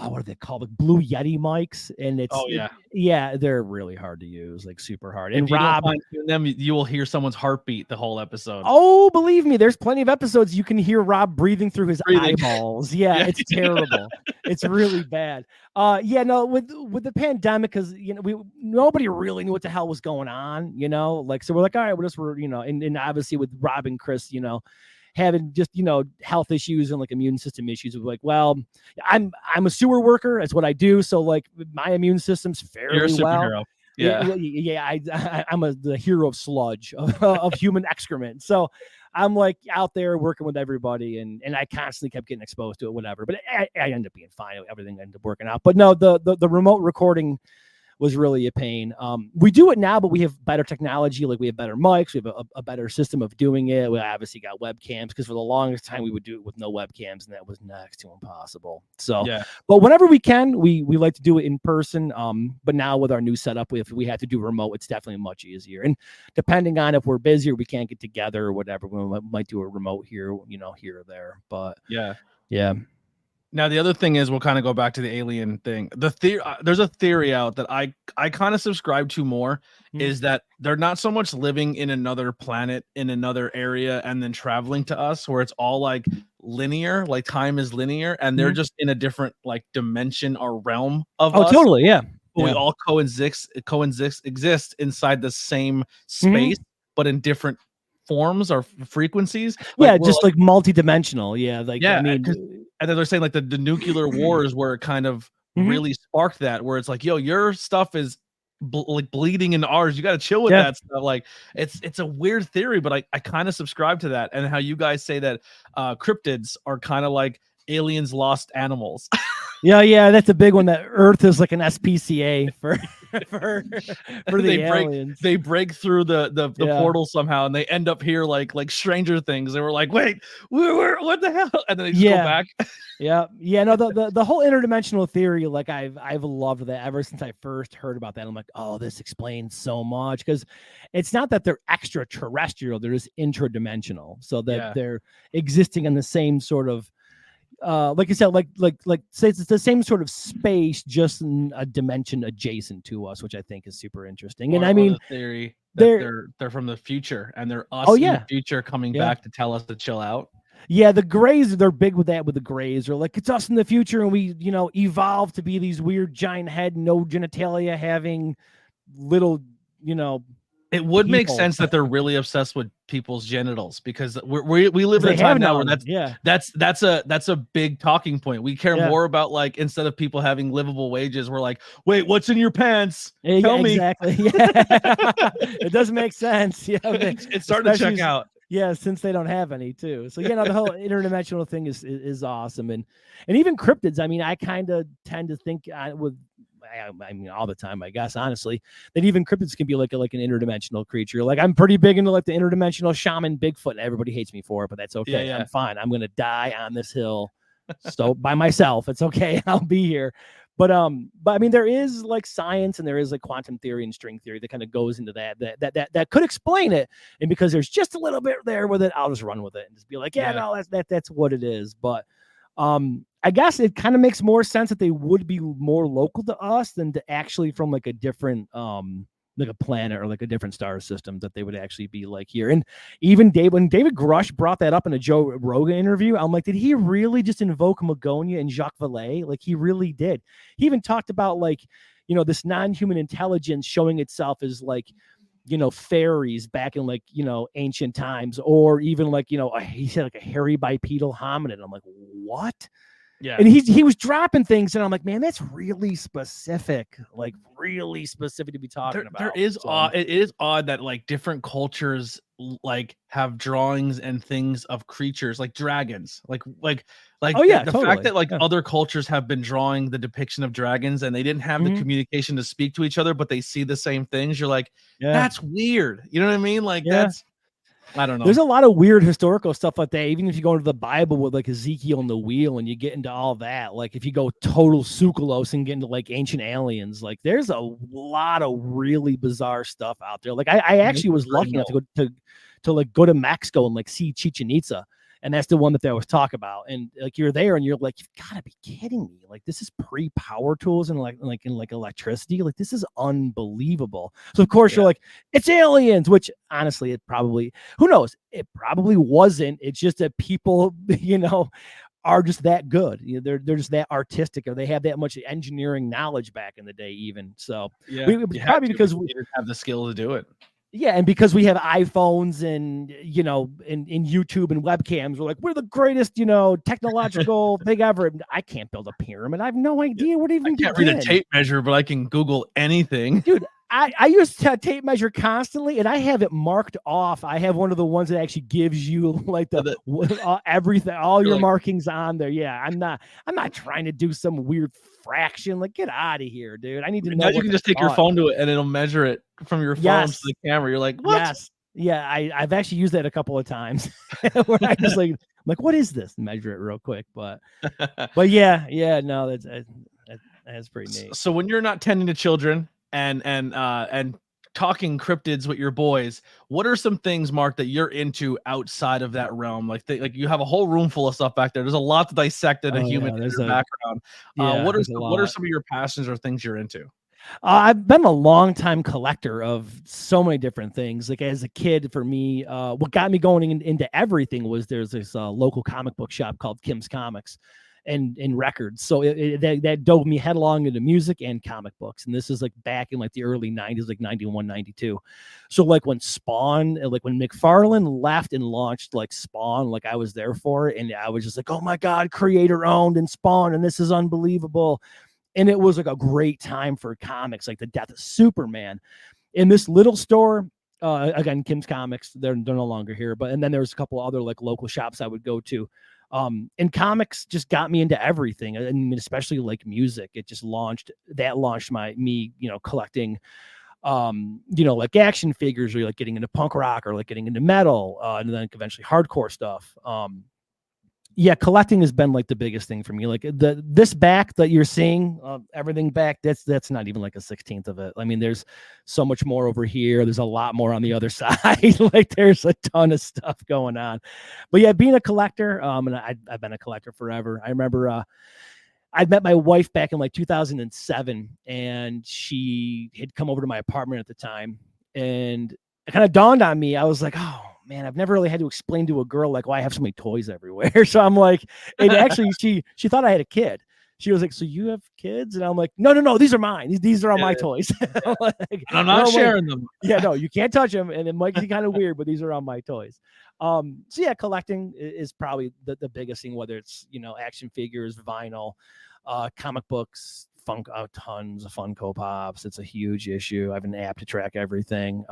what are they called? Like Blue Yeti mics, and they're really hard to use, like super hard. And if you Rob, don't find them, you will hear someone's heartbeat the whole episode. Oh, believe me, there's plenty of episodes you can hear Rob breathing through his eyeballs. Yeah, it's terrible. It's really bad. No, with the pandemic, because nobody really knew what the hell was going on. Like, so we're like, all right, and obviously with Rob and Chris, having just health issues and like immune system issues, of like, well, I'm a sewer worker, that's what I do, so like my immune system's fairly You're a superhero. well. Yeah, I'm the hero of sludge of human excrement. So I'm like out there working with everybody, and I constantly kept getting exposed to it, whatever. But I ended up being fine. Everything ended up working out. But no, the remote recording was really a pain. We do it now, but we have better technology. Like we have better mics. We have a better system of doing it. We obviously got webcams, because for the longest time we would do it with no webcams, and that was next to impossible. So, but whenever we can, we like to do it in person. But now with our new setup, if we have to do remote, it's definitely much easier. And depending on if we're busy or we can't get together or whatever, we might do a remote here, here or there. But yeah. Now, the other thing is, we'll kind of go back to the alien thing. There's a theory out that I kind of subscribe to more, is that they're not so much living in another planet, in another area, and then traveling to us, where it's all like linear, like time is linear, and they're just in a different like dimension or realm of us. Oh, totally, yeah. But we all exist inside the same space, but in different forms or frequencies. Just like multi-dimensional. I mean, and then they're saying like the nuclear wars where it kind of really sparked that, where it's like, yo, your stuff is like bleeding into ours, you got to chill with that stuff. Like it's a weird theory, but I kind of subscribe to that. And how you guys say that cryptids are kind of like aliens lost animals. Yeah, that's a big one. That Earth is like an SPCA for the aliens. They break through the portal somehow, and they end up here like Stranger Things. They were like, wait, what the hell? And then they just go back. No, the whole interdimensional theory, like I've loved that ever since I first heard about that. I'm like, oh, this explains so much, because it's not that they're extraterrestrial; they're just interdimensional, so that they're existing in the same sort of. Like you said, like say it's the same sort of space, just in a dimension adjacent to us, which I think is super interesting. And I mean, the theory that they're from the future, and they're us in the future coming back to tell us to chill out. Yeah, the Greys, they're big with that. With the Greys, or like, it's us in the future, and we evolved to be these weird giant head, no genitalia having little It would make sense that they're really obsessed with people's genitals, because we live in a time now where that's a big talking point. We care more about, like, instead of people having livable wages, we're like, wait, what's in your pants? Tell me. Exactly. It does make sense. It's starting to check out. Yeah, since they don't have any too. So the whole interdimensional thing is awesome, and even cryptids. I mean, I kind of tend to think I mean, all the time, I guess, honestly, that even cryptids can be like an interdimensional creature. Like, I'm pretty big into like the interdimensional shaman Bigfoot. Everybody hates me for it, but that's okay. I'm fine. I'm gonna die on this hill, so by myself. It's okay. I'll be here. But I mean, there is like science, and there is like quantum theory and string theory that kind of goes into that could explain it. And because there's just a little bit there with it, I'll just run with it and just be like, no, that's what it is. But I guess it kind of makes more sense that they would be more local to us than to actually from like a different like a planet or like a different star system, that they would actually be like here. And even when David Grush brought that up in a Joe Rogan interview, I'm like, did he really just invoke Magonia and Jacques Vallée? Like, he really did. He even talked about like, this non-human intelligence showing itself as like, fairies back in like, ancient times, or even like, he said like a hairy bipedal hominid. I'm like, what? Yeah. And he was dropping things, and I'm like, man, that's really specific, like really specific to be talking about. It is odd that like different cultures like have drawings and things of creatures like dragons, like the fact that like other cultures have been drawing the depiction of dragons, and they didn't have the communication to speak to each other, but they see the same things. You're like, that's weird. You know what I mean? Like that's. I don't know. There's a lot of weird historical stuff like that. Even if you go into the Bible with like Ezekiel and the wheel, and you get into all that, like if you go total Sukalos and get into like ancient aliens, like there's a lot of really bizarre stuff out there. Like I actually was lucky enough to go to Mexico and like see Chichen Itza. And that's the one that they always talk about. And like you're there and you're like, you've got to be kidding me. Like this is pre-power tools and like electricity. Like this is unbelievable. So of course you're like, it's aliens, which honestly it probably, who knows? It probably wasn't. It's just that people, are just that good. They're just that artistic, or they have that much engineering knowledge back in the day even. So probably because we have the skill to do it. Yeah, and because we have iPhones and in YouTube and webcams, we're the greatest technological thing ever. I can't build a pyramid. I have no idea what even. I can't read a tape measure, but I can Google anything, dude. I use tape measure constantly, and I have it marked off. I have one of the ones that actually gives you like everything, all your markings on there. Yeah, I'm not trying to do some weird fraction. Like, get out of here, dude. I need to know. Now you can just take your phone to it, and it'll measure it from your phone to the camera. You're like, what? Yes. Yeah, I've actually used that a couple of times where I just like, what is this? Measure it real quick, but yeah, no, that's pretty neat. So when you're not tending to children and talking cryptids with your boys, what are some things, Marc, that you're into outside of that realm? Like you have a whole room full of stuff back there. There's a lot to dissect in a human background. What are some of your passions or things you're into? I've been a long time collector of so many different things. Like as a kid, for me, what got me going into everything was there's this local comic book shop called Kim's Comics and records. So that dove me headlong into music and comic books. And this is like back in like the early 90s, like 91, 92. So like when Spawn, like when McFarlane left and launched like Spawn, like I was there for it. And I was just like, oh my God, creator owned and Spawn. And this is unbelievable. And it was like a great time for comics, like the death of Superman. In this little store, again, Kim's Comics, they're no longer here. And then there's a couple other like local shops I would go to. And comics just got me into everything, and especially like music. It just launched me collecting, like action figures, or like getting into punk rock, or like getting into metal, and then eventually hardcore stuff. Collecting has been like the biggest thing for me. Like this back that you're seeing, everything back, that's not even like a 16th of it. I mean, there's so much more over here. There's a lot more on the other side. Like there's a ton of stuff going on. But yeah, being a collector, and I've been a collector forever. I remember I met my wife back in like 2007, and she had come over to my apartment at the time, and it kind of dawned on me. I was like, oh man, I've never really had to explain to a girl like why I have so many toys everywhere. So I'm like, and actually she thought I had a kid. She was like, so you have kids? And I'm like, no, these are mine. These are all my toys. I'm not sharing them. Yeah, no, you can't touch them. And it might be kind of weird, but these are all my toys. So yeah, collecting is probably the biggest thing, whether it's, action figures, vinyl, comic books, tons of Funko Pops. It's a huge issue. I have an app to track everything.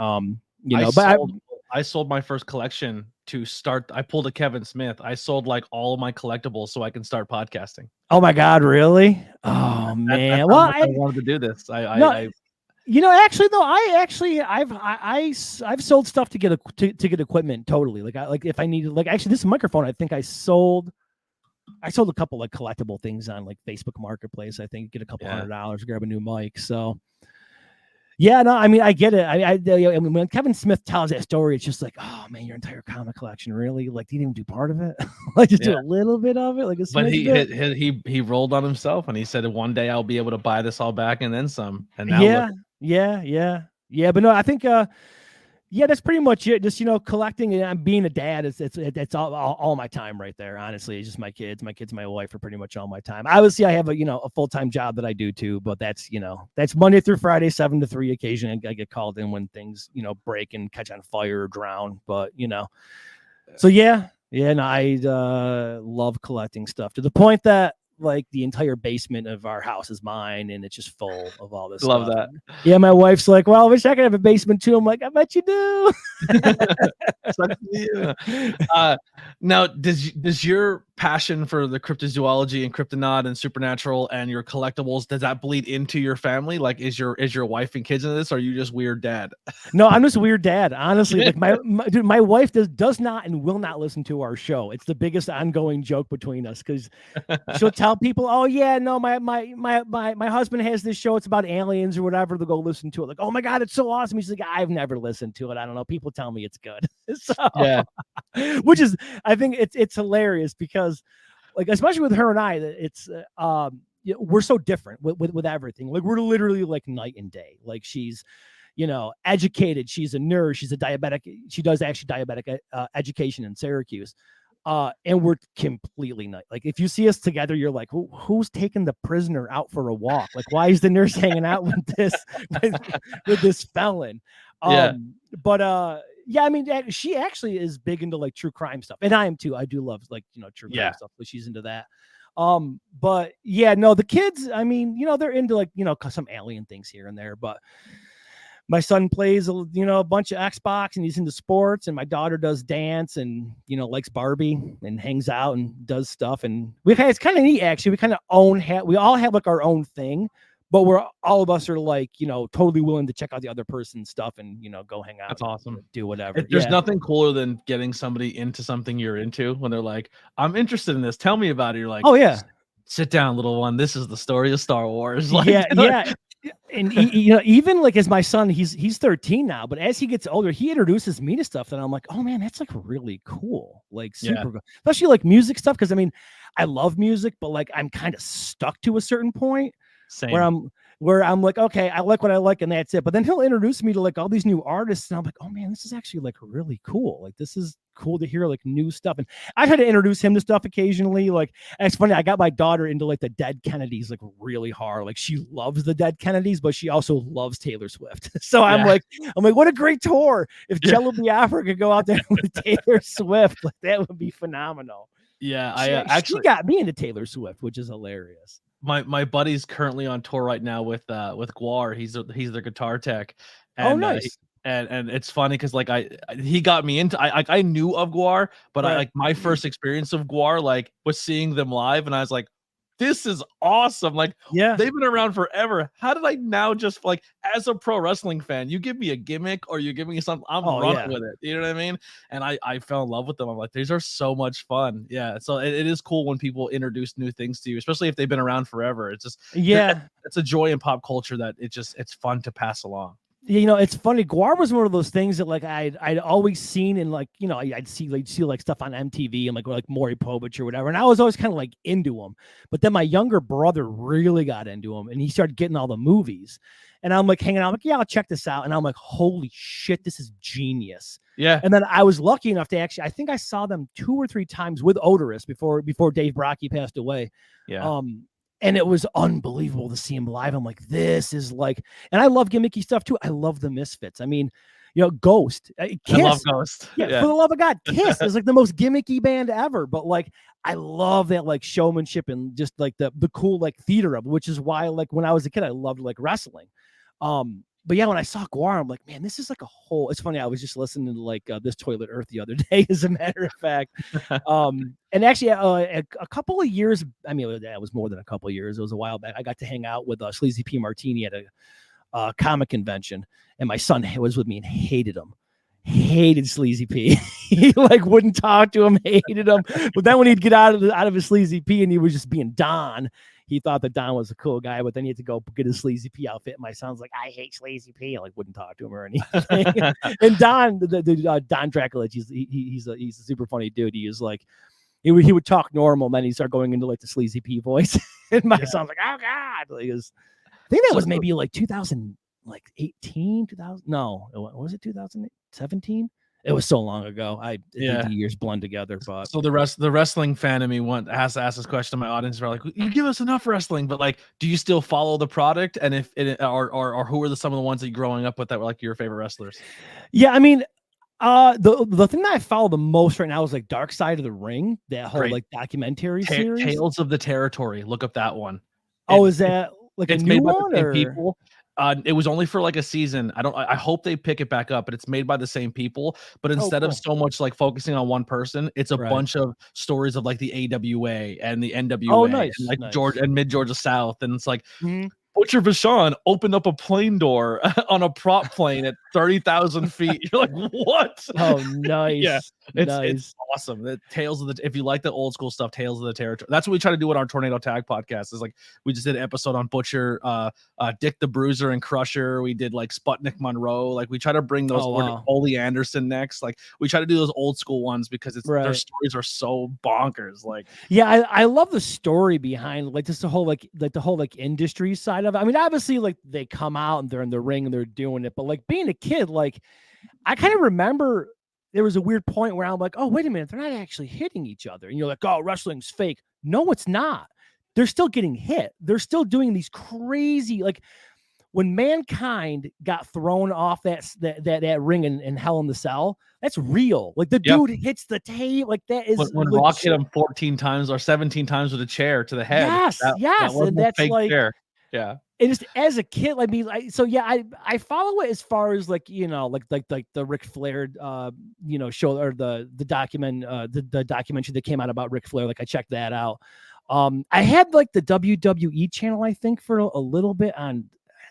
I sold my first collection to start. I pulled a Kevin Smith. I sold like all of my collectibles so I can start podcasting. Oh my God, really? Oh man. I wanted to do this. Actually though, I've sold stuff to get equipment totally. Like if I needed, like actually this microphone, I think I sold a couple like collectible things on like Facebook Marketplace. I think get a couple $100, grab a new mic. So yeah, no, I mean, I get it. I mean, when Kevin Smith tells that story, it's just like, oh man, your entire comic collection, really? Like, you didn't even do part of it? Like, just do a little bit of it, like a. But he rolled on himself, and he said, one day I'll be able to buy this all back and then some. And now yeah. But no, I think that's pretty much it. Just collecting and being a dad. It's all my time right there. Honestly, it's just my kids, my wife are pretty much all my time. Obviously, I have a full-time job that I do too, but that's Monday through Friday, 7 to 3. Occasionally, I get called in when things break and catch on fire or drown. But so yeah. And I love collecting stuff to the point that like the entire basement of our house is mine, and it's just full of all this Love stuff. that. Yeah, my wife's like, well, I wish I could have a basement too. I'm like, I bet you do. Now does your passion for the cryptozoology and Cryptonaut and supernatural and your collectibles, does that bleed into your family? Like, is your wife and kids in this, or are you just weird dad? No, I'm just a weird dad, honestly. Like my wife does not and will not listen to our show. It's the biggest ongoing joke between us, because she'll tell people, "Oh yeah, no, my husband has this show. It's about aliens or whatever." They'll go listen to it. Like, "Oh my god, it's so awesome." He's like, "I've never listened to it. I don't know. People tell me it's good." So, Yeah, which is, I think it's hilarious, because like, especially with her and I, it's we're so different with everything. Like, we're literally like night and day. Like, she's educated, she's a nurse, she's a diabetic, she does actually diabetic education in Syracuse, and we're completely not, like, if you see us together, you're like, who's taking the prisoner out for a walk? Like, why is the nurse hanging out with this felon? But yeah, I mean, she actually is big into like true crime stuff, and I am too. I do love like true crime stuff, but she's into that. But yeah, no, the kids, I mean, they're into like some alien things here and there. But my son plays a bunch of Xbox, and he's into sports, and my daughter does dance and likes Barbie and hangs out and does stuff. And it's kind of neat, actually. We kind of we all have like our own thing. But all of us are like, totally willing to check out the other person's stuff and, go hang out. That's awesome. Do whatever. There's nothing cooler than getting somebody into something you're into when they're like, "I'm interested in this. Tell me about it." You're like, "Oh yeah, sit down, little one. This is the story of Star Wars." Like, yeah. And even like, as my son, he's 13 now, but as he gets older, he introduces me to stuff that I'm like, "Oh man, that's like really cool." Like, super cool. Especially like music stuff. Cause I mean, I love music, but like, I'm kind of stuck to a certain point. Same. Where I'm like, okay, I like what I like, and that's it. But then he'll introduce me to like all these new artists, and I'm like, oh man, this is actually like really cool. Like, this is cool to hear like new stuff. And I try to introduce him to stuff occasionally. Like, it's funny, I got my daughter into like the Dead Kennedys like really hard. Like, she loves the Dead Kennedys, but she also loves Taylor Swift. So I'm like, what a great tour. If Jello Biafra could go out there with Taylor Swift, like, that would be phenomenal. Yeah, she got me into Taylor Swift, which is hilarious. My buddy's currently on tour right now with Guar. He's their guitar tech. And, oh, nice. And it's funny because like he got me into, I knew of Guar, but I like my first experience of Guar like was seeing them live, and I was like, this is awesome. Like, they've been around forever. How did I now just like, as a pro wrestling fan, you give me a gimmick or you give me something, I'm running with it. You know what I mean? And I fell in love with them. I'm like, these are so much fun. Yeah. So it is cool when people introduce new things to you, especially if they've been around forever. It's just, it's a joy in pop culture that it's fun to pass along. It's funny. Guar was one of those things that like I'd always seen, in like, I'd see like stuff on MTV and like Maury Povich or whatever, and I was always kind of like into him. But then my younger brother really got into him, and he started getting all the movies. And I'm like hanging out, I'm like, yeah, I'll check this out. And I'm like, holy shit, this is genius. Yeah. And then I was lucky enough to actually, I think I saw them 2 or 3 times with Odorous before Dave Brockie passed away. Yeah. And it was unbelievable to see him live. I'm like, this is like, and I love gimmicky stuff too. I love the Misfits. I mean, Ghost, Kiss. I love Ghost. Yeah, for the love of God, Kiss is like the most gimmicky band ever. But like, I love that like showmanship and just like the cool like theater of it, which is why like when I was a kid, I loved like wrestling. But yeah, when I saw Guar, I'm like, man, this is like a whole. It's funny. I was just listening to like This Toilet Earth the other day, as a matter of fact. And actually, a couple of years. I mean, it was more than a couple of years. It was a while back. I got to hang out with Sleazy P. Martini at a comic convention, and my son was with me and hated him. Hated Sleazy P. He like wouldn't talk to him. Hated him. But then when he'd get out of his Sleazy P and he was just being Don. He thought that Don was a cool guy, but then he had to go get his Sleazy P outfit. My son's like, I hate Sleazy P. I like wouldn't talk to him or anything. And Don, Don Draculich, he's a super funny dude. He is like, he would talk normal, and then he started going into like the Sleazy P voice. And my son's like, oh God. Like, I think that was maybe like 2018, 2000. No, was it 2017? It was so long ago. The years blend together. But so the wrestling fan in me has to ask this question to my audience. They're like, you give us enough wrestling, but like, do you still follow the product? And if it, or who are some of the ones that you're growing up with that were like your favorite wrestlers? Yeah, I mean, the thing that I follow the most right now is like Dark Side of the Ring, that whole like documentary series. Tales of the Territory. Look up that one. Is that like it's a new made by one? the same people. It was only for like a season. I hope they pick it back up, but it's made by the same people. But instead of so much like focusing on one person, it's a bunch of stories of like the AWA and the NWA and like Georgia and Mid Georgia South, and it's like Butcher Vachon opened up a plane door on a prop plane at 30,000 feet. You're like, what? Oh, nice. Yeah, it's awesome. The Tales of the, if you like the old school stuff, Tales of the Territory. That's what we try to do with our Tornado Tag podcast. Is like we just did an episode on Butcher, Dick the Bruiser and Crusher. We did like Sputnik Monroe. Like we try to bring those. Ole Anderson next. Like we try to do those old school ones because their stories are so bonkers. Like I love the story behind like just the whole like the whole like industry side of it. I mean, obviously like they come out and they're in the ring and they're doing it, but like being a kid, like I kind of remember there was a weird point where I'm like, oh, wait a minute, they're not actually hitting each other. And you're like, oh, wrestling's fake. No, it's not. They're still getting hit. They're still doing these crazy, like when Mankind got thrown off that ring in Hell in the Cell, that's real. Like the dude hits the tape, like that is when Rock hit him 14 times or 17 times with a chair to the head. Yes, and that's like chair. Yeah. And just as a kid, I mean, I follow it as far as like, you know, like the Ric Flair, show or the documentary that came out about Ric Flair. Like I checked that out. I had like the WWE channel, I think, for a little bit on.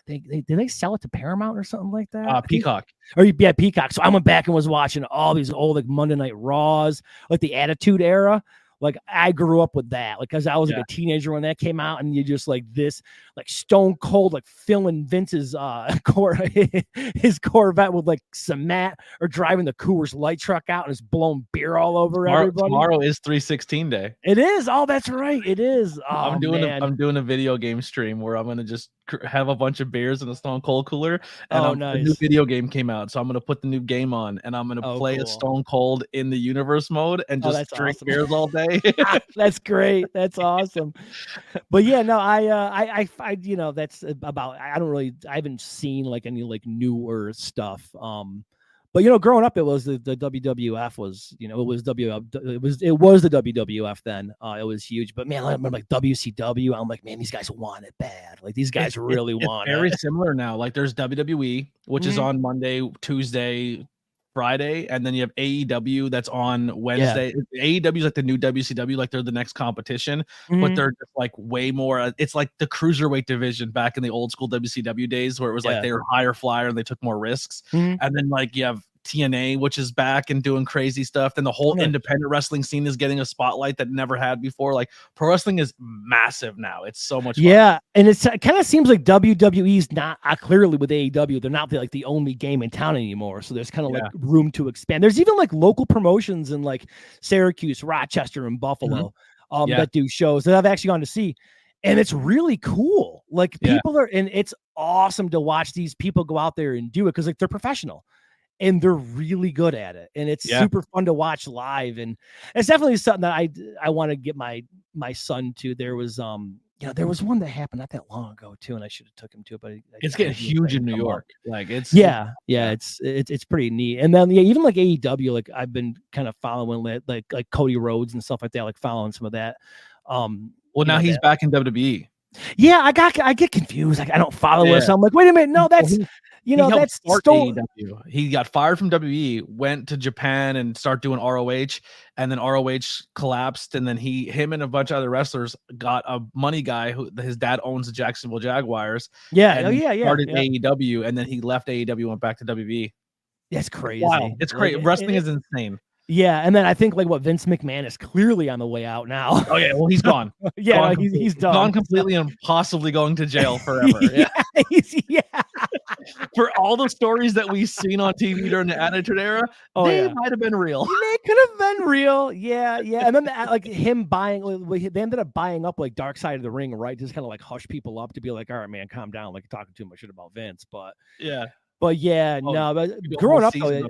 Did they sell it to Paramount or something like that? Peacock. Peacock. So I went back and was watching all these old like Monday Night Raws, like the Attitude Era. Like I grew up with that, like, cause I was like a teenager when that came out, and you just like this, like Stone Cold, like filling Vince's his Corvette with like cement, or driving the Coors Light truck out and just blowing beer all over everybody. Tomorrow is 316 day. It is. Oh, that's right. It is. Oh, I'm doing a video game stream where I'm gonna just have a bunch of beers in a Stone Cold cooler, and a new video game came out, so I'm gonna put the new game on, and I'm gonna play a Stone Cold in the universe mode and just drink beers all day. That's great. That's awesome. But yeah, no, I you know, that's about, I haven't seen like any like newer stuff. But you know, growing up, it was the WWF was, you know, it was the WWF then. It was huge. But man, I remember like WCW. I'm like, man, these guys want it bad. Like these guys really want it. Very similar now. Like there's WWE, which is on Monday, Tuesday, Friday, and then you have AEW that's on Wednesday. AEW is like the new WCW, like they're the next competition, but they're just like way more. It's like the cruiserweight division back in the old school WCW days, where it was like they were higher flyer and they took more risks. And then like you have TNA, which is back and doing crazy stuff. Then the whole independent wrestling scene is getting a spotlight that never had before. Like pro wrestling is massive now. It's so much fun. Yeah, and it kind of seems like WWE's not clearly with AEW. They're not like the only game in town anymore. So there's kind of like room to expand. There's even like local promotions in like Syracuse, Rochester, and Buffalo that do shows that I've actually gone to see. And it's really cool. Like people are, and it's awesome to watch these people go out there and do it, because like they're professional. And they're really good at it, and it's super fun to watch live. And it's definitely something that I want to get my son to. There was there was one that happened not that long ago too, and I should have took him to it, but it's getting huge in New York. Like it's it's pretty neat. And then even like AEW, like I've been kind of following like Cody Rhodes and stuff like that, like following some of that. Well, now he's back in WWE. Yeah, I get confused. Like I don't follow it. So I'm like, wait a minute, no, that's. You know, that's AEW. He got fired from WWE, went to Japan and started doing ROH, and then ROH collapsed, and then him and a bunch of other wrestlers got a money guy who his dad owns the Jacksonville Jaguars. Started AEW, and then he left AEW, went back to WWE. That's crazy. Wow, it's crazy. Wrestling is insane. Yeah, and then I think like Vince McMahon is clearly on the way out now. Oh yeah, well he's gone. He's done. Gone completely and possibly going to jail forever. For all the stories that we've seen on TV during the Attitude Era, they might have been real. They could have been real. Yeah. And then like him they ended up buying up like Dark Side of the Ring, right? Just kind of like hush people up to be like, all right, man, calm down. Like you're talking too much shit about Vince. But growing up though,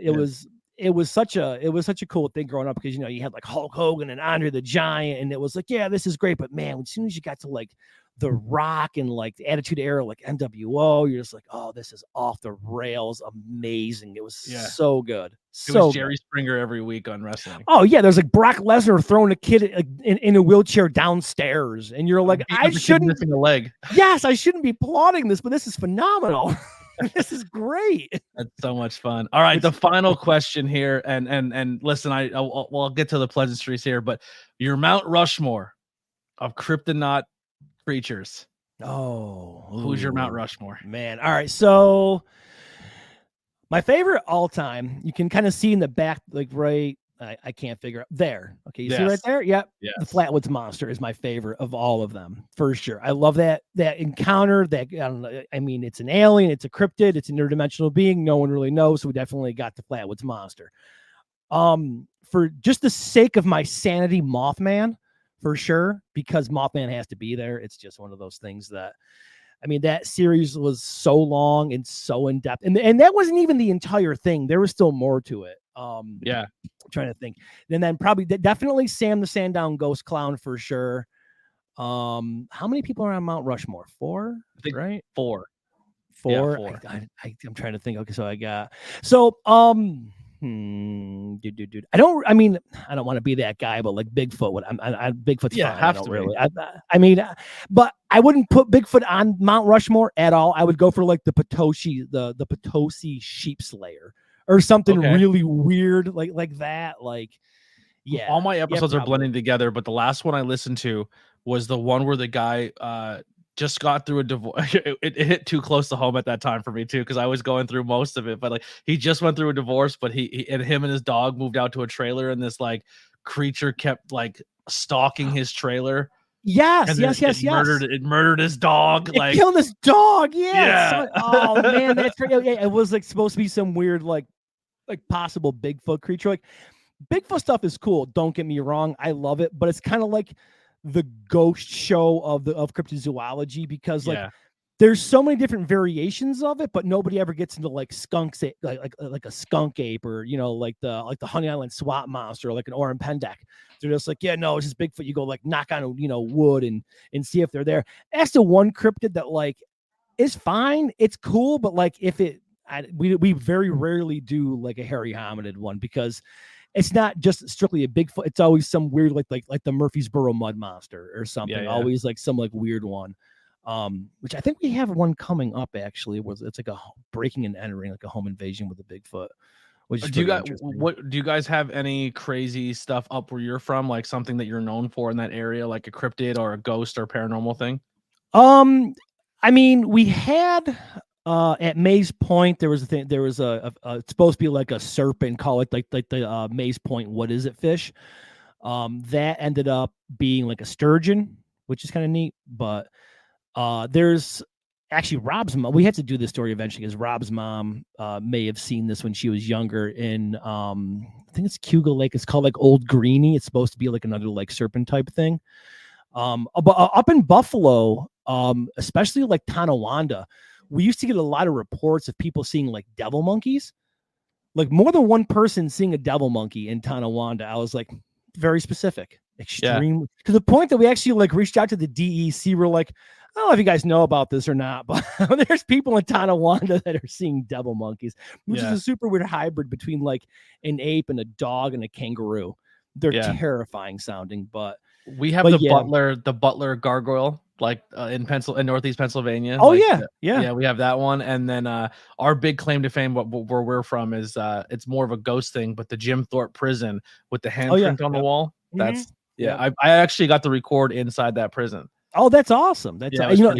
it was such a cool thing growing up, because you know you had like Hulk Hogan and Andre the Giant, and it was like, yeah, this is great, but man, as soon as you got to like The Rock and like the Attitude Era, like NWO. You're just like, oh, this is off the rails, amazing. It was so good. It was Jerry Springer every week on wrestling. Oh yeah, there's like Brock Lesnar throwing a kid in a wheelchair downstairs, and you're like, I shouldn't missing a leg. Yes, I shouldn't be applauding this, but this is phenomenal. This is great. That's so much fun. All right, the final question here, and listen, I'll get to the pleasantries here, but your Mount Rushmore of Cryptonaut creatures. Who's your Mount Rushmore? Man. All right. So my favorite all time, you can kind of see in the back, like right. I can't figure out there. Okay. You see right there? Yep. Yes. The Flatwoods Monster is my favorite of all of them for sure. I love that encounter that, I don't know. I mean, it's an alien, it's a cryptid, it's an interdimensional being. No one really knows. So we definitely got the Flatwoods Monster. For just the sake of my sanity, Mothman. For sure, because Mothman has to be there. It's just one of those things that, I mean, that series was so long and so in depth, and that wasn't even the entire thing. There was still more to it. I'm trying to think. And then probably definitely Sam the Sandown Ghost Clown for sure. How many people are on Mount Rushmore? 4, I think, right? 4. Yeah, 4. I'm trying to think. Okay, so I got dude. I don't want to be that guy, but like Bigfoot. Bigfoot's fine. Have to really. I mean, but I wouldn't put Bigfoot on Mount Rushmore at all. I would go for like the Potosi, the Potosi sheep slayer or something really weird like that. Like, yeah. All my episodes are blending together, but the last one I listened to was the one where the guy just got through a divorce. It hit too close to home at that time for me too, because I was going through most of it. But like he just went through a divorce, but him and his dog moved out to a trailer, and this like creature kept like stalking his trailer. Yes. It murdered his dog. It killed his dog. Yeah. Oh man, that's crazy. Yeah, it was like supposed to be some weird like possible Bigfoot creature. Like Bigfoot stuff is cool. Don't get me wrong, I love it, but it's kind of like the ghost show of cryptozoology, because like there's so many different variations of it, but nobody ever gets into like skunks, like a skunk ape, or like the Honey Island swamp monster, or like an Oran Pendek. They're just like, yeah, no, it's just Bigfoot. You go like knock on wood and see if they're there. That's the one cryptid that like is fine, it's cool, but like if we very rarely do like a hairy hominid one, because it's not just strictly a Bigfoot. It's always some weird, like the Murfreesboro mud monster or something. Yeah. Always like some like weird one. Which I think we have one coming up actually. It's like a breaking and entering, like a home invasion with a Bigfoot. Which is do you guys have any crazy stuff up where you're from? Like something that you're known for in that area, like a cryptid or a ghost or paranormal thing? I mean, we had. At Maze Point, there was a thing. There was it's supposed to be like a serpent, call it like the Maze Point. What is it? Fish. That ended up being like a sturgeon, which is kind of neat. But there's actually Rob's mom. We had to do this story eventually because Rob's mom may have seen this when she was younger in I think it's Cuga Lake. It's called like Old Greenie. It's supposed to be like another like serpent type thing. But up in Buffalo, especially like Tonawanda, we used to get a lot of reports of people seeing like devil monkeys, like more than one person seeing a devil monkey in Tonawanda. I was like, very specific, extreme, to the point that we actually like reached out to the DEC. We're like, I don't know if you guys know about this or not, but there's people in Tonawanda that are seeing devil monkeys, which is a super weird hybrid between like an ape and a dog and a kangaroo. They're terrifying sounding, but we have the Butler gargoyle, like in Northeast Pennsylvania. Oh, like, yeah, we have that one. And then our big claim to fame, where we're from, is it's more of a ghost thing, but the Jim Thorpe prison with the handprint on the wall. That's I actually got to record inside that prison. Oh, that's awesome. That's pretty fun.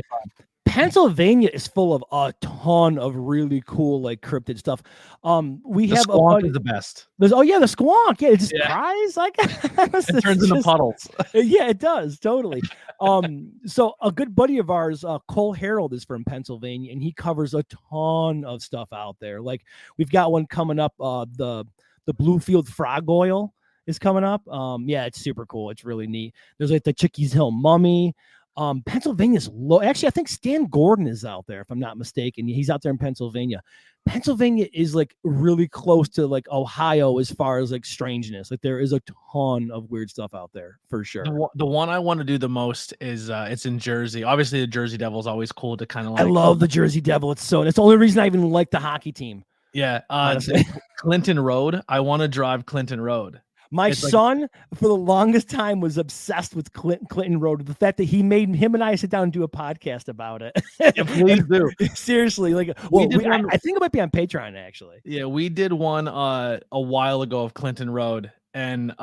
Pennsylvania is full of a ton of really cool like cryptid stuff. We have squonk is the best. The squonk. Yeah, it just cries like it turns into puddles. Yeah, it does totally. So a good buddy of ours, Cole Harold, is from Pennsylvania, and he covers a ton of stuff out there. Like we've got one coming up. The Bluefield frog oil is coming up. Yeah, it's super cool. It's really neat. There's like the Chickies Hill mummy. Pennsylvania's low. Actually, I think Stan Gordon is out there, if I'm not mistaken. He's out there in Pennsylvania. Pennsylvania is like really close to like Ohio as far as like strangeness. Like there is a ton of weird stuff out there for sure. The one I want to do the most is it's in Jersey. Obviously, the Jersey Devil is always cool to kind of like. I love the Jersey Devil. It's the only reason I even like the hockey team. Yeah, Clinton Road. I want to drive Clinton Road. My son, for the longest time, was obsessed with Clinton Road. The fact that he made him and I sit down and do a podcast about it. Yeah, please do. Seriously, like, well, I think it might be on Patreon actually. Yeah, we did one a while ago of Clinton Road, and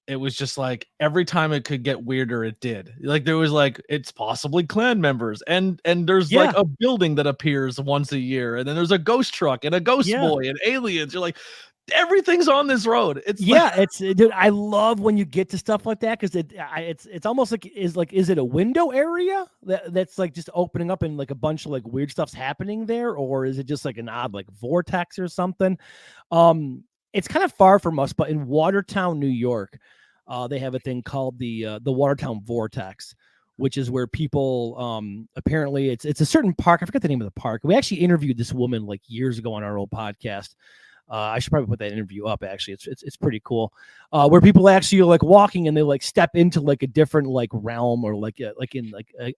it was just like every time it could get weirder, it did. Like there was like it's possibly Klan members, and there's like a building that appears once a year, and then there's a ghost truck and a ghost boy and aliens. You're like, everything's on this road. It's dude, I love when you get to stuff like that because it's almost like is it a window area that's like just opening up and like a bunch of like weird stuff's happening there, or is it just like an odd like vortex or something? It's kind of far from us, but in Watertown, New York, they have a thing called the Watertown Vortex, which is where people apparently it's a certain park. I forget the name of the park. We actually interviewed this woman like years ago on our old podcast. I should probably put that interview up. Actually, it's pretty cool. Where people actually are like walking and they like step into like a different like realm or like in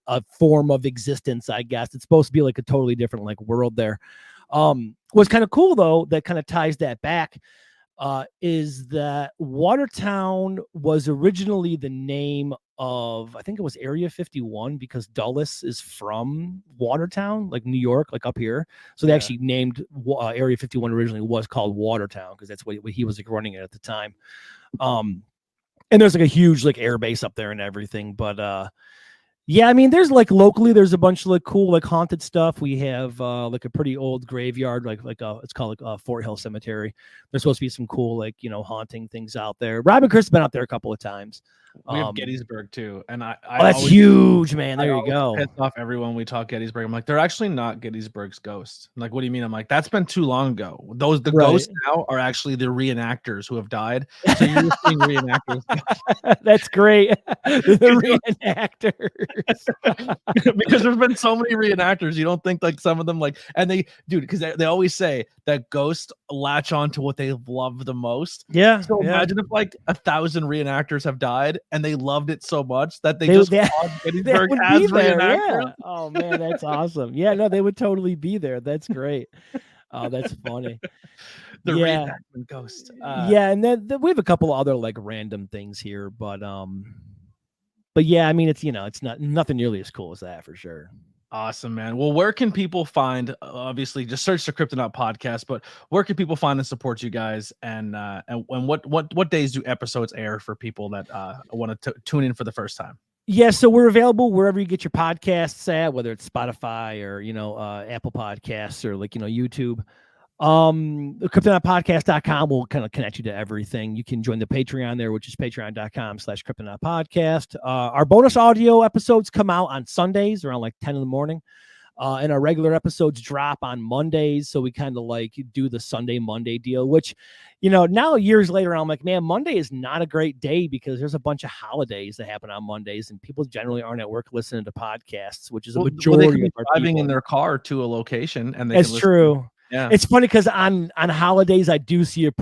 a form of existence. I guess it's supposed to be like a totally different like world there. What's kind of cool though that kind of ties that back is that Watertown was originally the name of, I think it was Area 51 because Dulles is from Watertown, like New York, like up here. So they actually named Area 51 originally was called Watertown because that's what he was like running it at the time. And there's like a huge like air base up there and everything. But yeah, I mean, there's like locally, there's a bunch of like cool, like haunted stuff. We have like a pretty old graveyard, it's called like Fort Hill Cemetery. There's supposed to be some cool, like, you know, haunting things out there. Rob and Chris have been out there a couple of times. We have Gettysburg too, and that's always, huge, man. There you go. Piss off everyone we talk Gettysburg. I'm like, they're actually not Gettysburg's ghosts. I'm like, what do you mean? I'm like, that's been too long ago. The ghosts now are actually the reenactors who have died. So you're just seeing reenactors. That's great. The reenactors, because there's been so many reenactors. You don't think like some of them like, and because they always say that ghosts latch on to what they love the most. Yeah. So imagine if like 1,000 reenactors have died. And they loved it so much that they called Gettysburg as reenactors. Yeah. Oh man, that's awesome. Yeah, no, they would totally be there. That's great. Oh, that's funny. The reenactment ghost. Yeah, and then we have a couple other like random things here, but yeah, I mean, it's it's nothing nearly as cool as that for sure. Awesome, man. Well, where can people find? Obviously, just search the Cryptonaut podcast. But where can people find and support you guys? And what days do episodes air for people that want to tune in for the first time? Yeah, so we're available wherever you get your podcasts at, whether it's Spotify or Apple Podcasts or like YouTube. The Cryptonautpodcast.com will kind of connect you to everything. You can join the Patreon there, which is patreon.com/Cryptonautpodcast. Our bonus audio episodes come out on Sundays around like 10 in the morning. And our regular episodes drop on Mondays. So we kind of like do the Monday deal, which, now years later, I'm like, man, Monday is not a great day because there's a bunch of holidays that happen on Mondays and people generally aren't at work listening to podcasts, which is a majority they can be of our driving people. In their car to a location. And that's true. Yeah. It's funny because on holidays, I do see a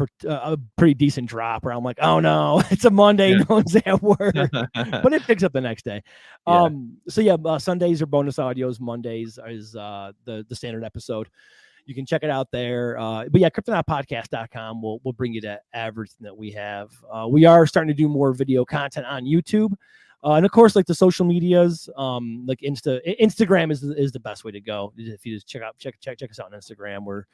pretty decent drop where I'm like, oh no, it's a Monday. No one's at work, but it picks up the next day. Sundays are bonus audios. Mondays is the standard episode. You can check it out there. But yeah, Cryptonautpodcast.com will bring you to everything that we have. We are starting to do more video content on YouTube. And of course, like the social medias, like Instagram is the best way to go. If you just check us out on Instagram, where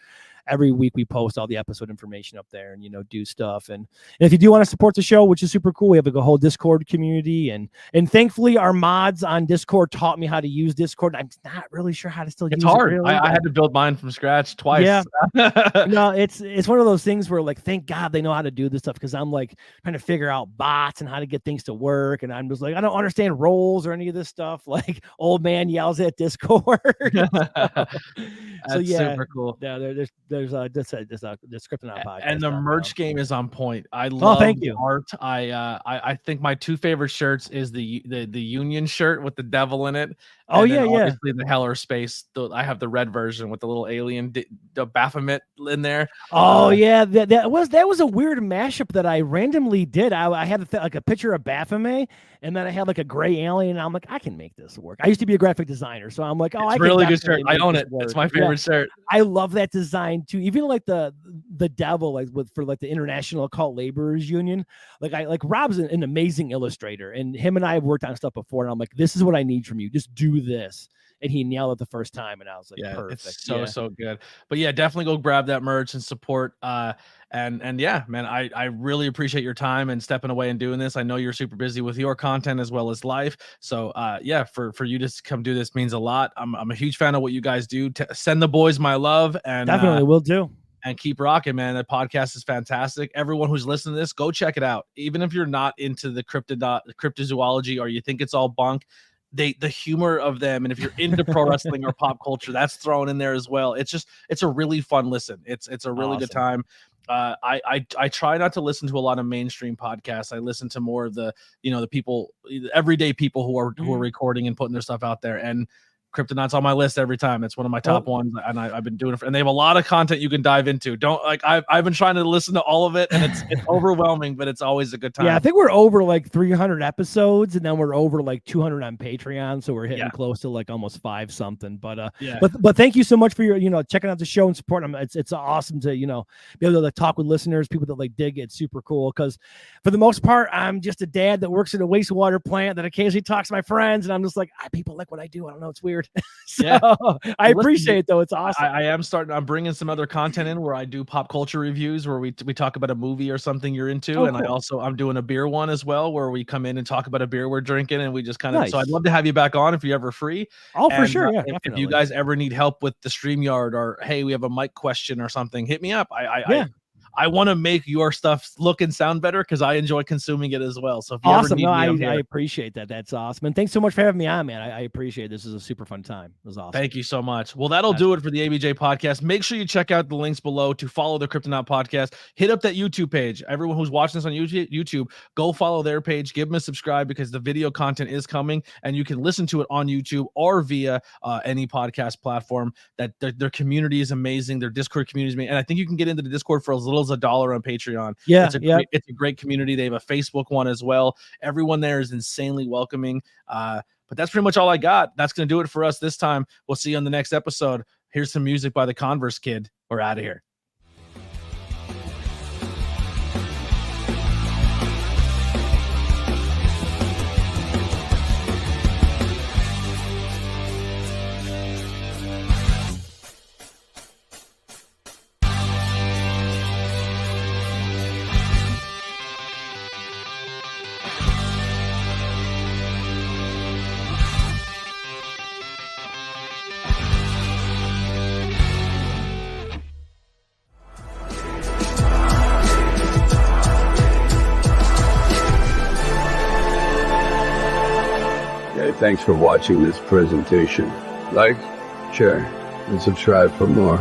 every week we post all the episode information up there and do stuff. And if you do want to support the show, which is super cool, we have like a whole Discord community, and thankfully our mods on Discord taught me how to use Discord. I'm not really sure how to still use it. It's hard. Really, I had to build mine from scratch twice. Yeah. No, it's one of those things where like, thank God they know how to do this stuff, because I'm like trying to figure out bots and how to get things to work, and I'm just like, I don't understand roles or any of this stuff. Like old man yells at Discord. That's super cool. Yeah, there's this Cryptonaut podcast. And the merch game is on point. I love thank you. art. I think my two favorite shirts is the Union shirt with the devil in it. Oh, and yeah, obviously the Heller Space. I have the red version with the little alien, the Baphomet in there. Oh yeah, that was a weird mashup that I randomly did. I had like a picture of Baphomet, and then I had like a gray alien. And I'm like, I can make this work. I used to be a graphic designer, so I'm like, oh, it's really good shirt. I own it. It's my favorite shirt. I love that design too. Even like the devil, like for like the International Occult Laborers Union. Like Rob's an amazing illustrator, and him and I have worked on stuff before. And I'm like, this is what I need from you. Just do this. And he nailed it the first time, and I was like, yeah, perfect. It's so good. But yeah, definitely go grab that merch and support. And yeah, man, I really appreciate your time and stepping away and doing this. I know you're super busy with your content as well as life. So yeah, for you to come do this means a lot. I'm a huge fan of what you guys do. Send the boys my love, and definitely will do. And keep rocking, man. The podcast is fantastic. Everyone who's listening to this, go check it out. Even if you're not into the cryptozoology or you think it's all bunk, the humor of them, and if you're into pro wrestling or pop culture, that's thrown in there as well. It's a really fun listen. It's a really good time. I try not to listen to a lot of mainstream podcasts. I listen to more of the people, everyday people who are recording and putting their stuff out there. And Cryptonaut's on my list every time. It's one of my top ones, and I've been doing it and they have a lot of content you can dive into. I've been trying to listen to all of it, and it's overwhelming, but it's always a good time. Yeah, I think we're over like 300 episodes, and then we're over like 200 on Patreon, so we're hitting close to like almost 5 something. But but thank you so much for your checking out the show and supporting them. It's awesome to be able to talk with listeners, people that like dig it. Super cool, because for the most part, I'm just a dad that works at a wastewater plant that occasionally talks to my friends, and I'm just like, people like what I do. I don't know, it's weird. I appreciate it though. It's awesome. I'm bringing some other content in where I do pop culture reviews where we talk about a movie or something you're into. And cool. I'm doing a beer one as well, where we come in and talk about a beer we're drinking, and we just kind of, nice. So I'd love to have you back on if you're ever free. Oh, for sure. Yeah. If you guys ever need help with the StreamYard, or, hey, we have a mic question or something, hit me up. I want to make your stuff look and sound better because I enjoy consuming it as well. So if you ever need me, I appreciate that. That's awesome. And thanks so much for having me on, man. I appreciate it. This is a super fun time. It was awesome. Thank you so much. Well, that'll do it for the ABJ podcast. Make sure you check out the links below to follow the Cryptonaut podcast. Hit up that YouTube page. Everyone who's watching this on YouTube, go follow their page. Give them a subscribe because the video content is coming, and you can listen to it on YouTube or via any podcast platform. That their community is amazing. Their Discord community is amazing. And I think you can get into the Discord for as little as $1 on Patreon. Yeah, it's a great community. They have a Facebook one as well. Everyone there is insanely welcoming. But that's pretty much all I got. That's going to do it for us this time. We'll see you on the next episode. Here's some music by the Converse Kid. We're out of here. Thanks for watching this presentation. Like, share, and subscribe for more.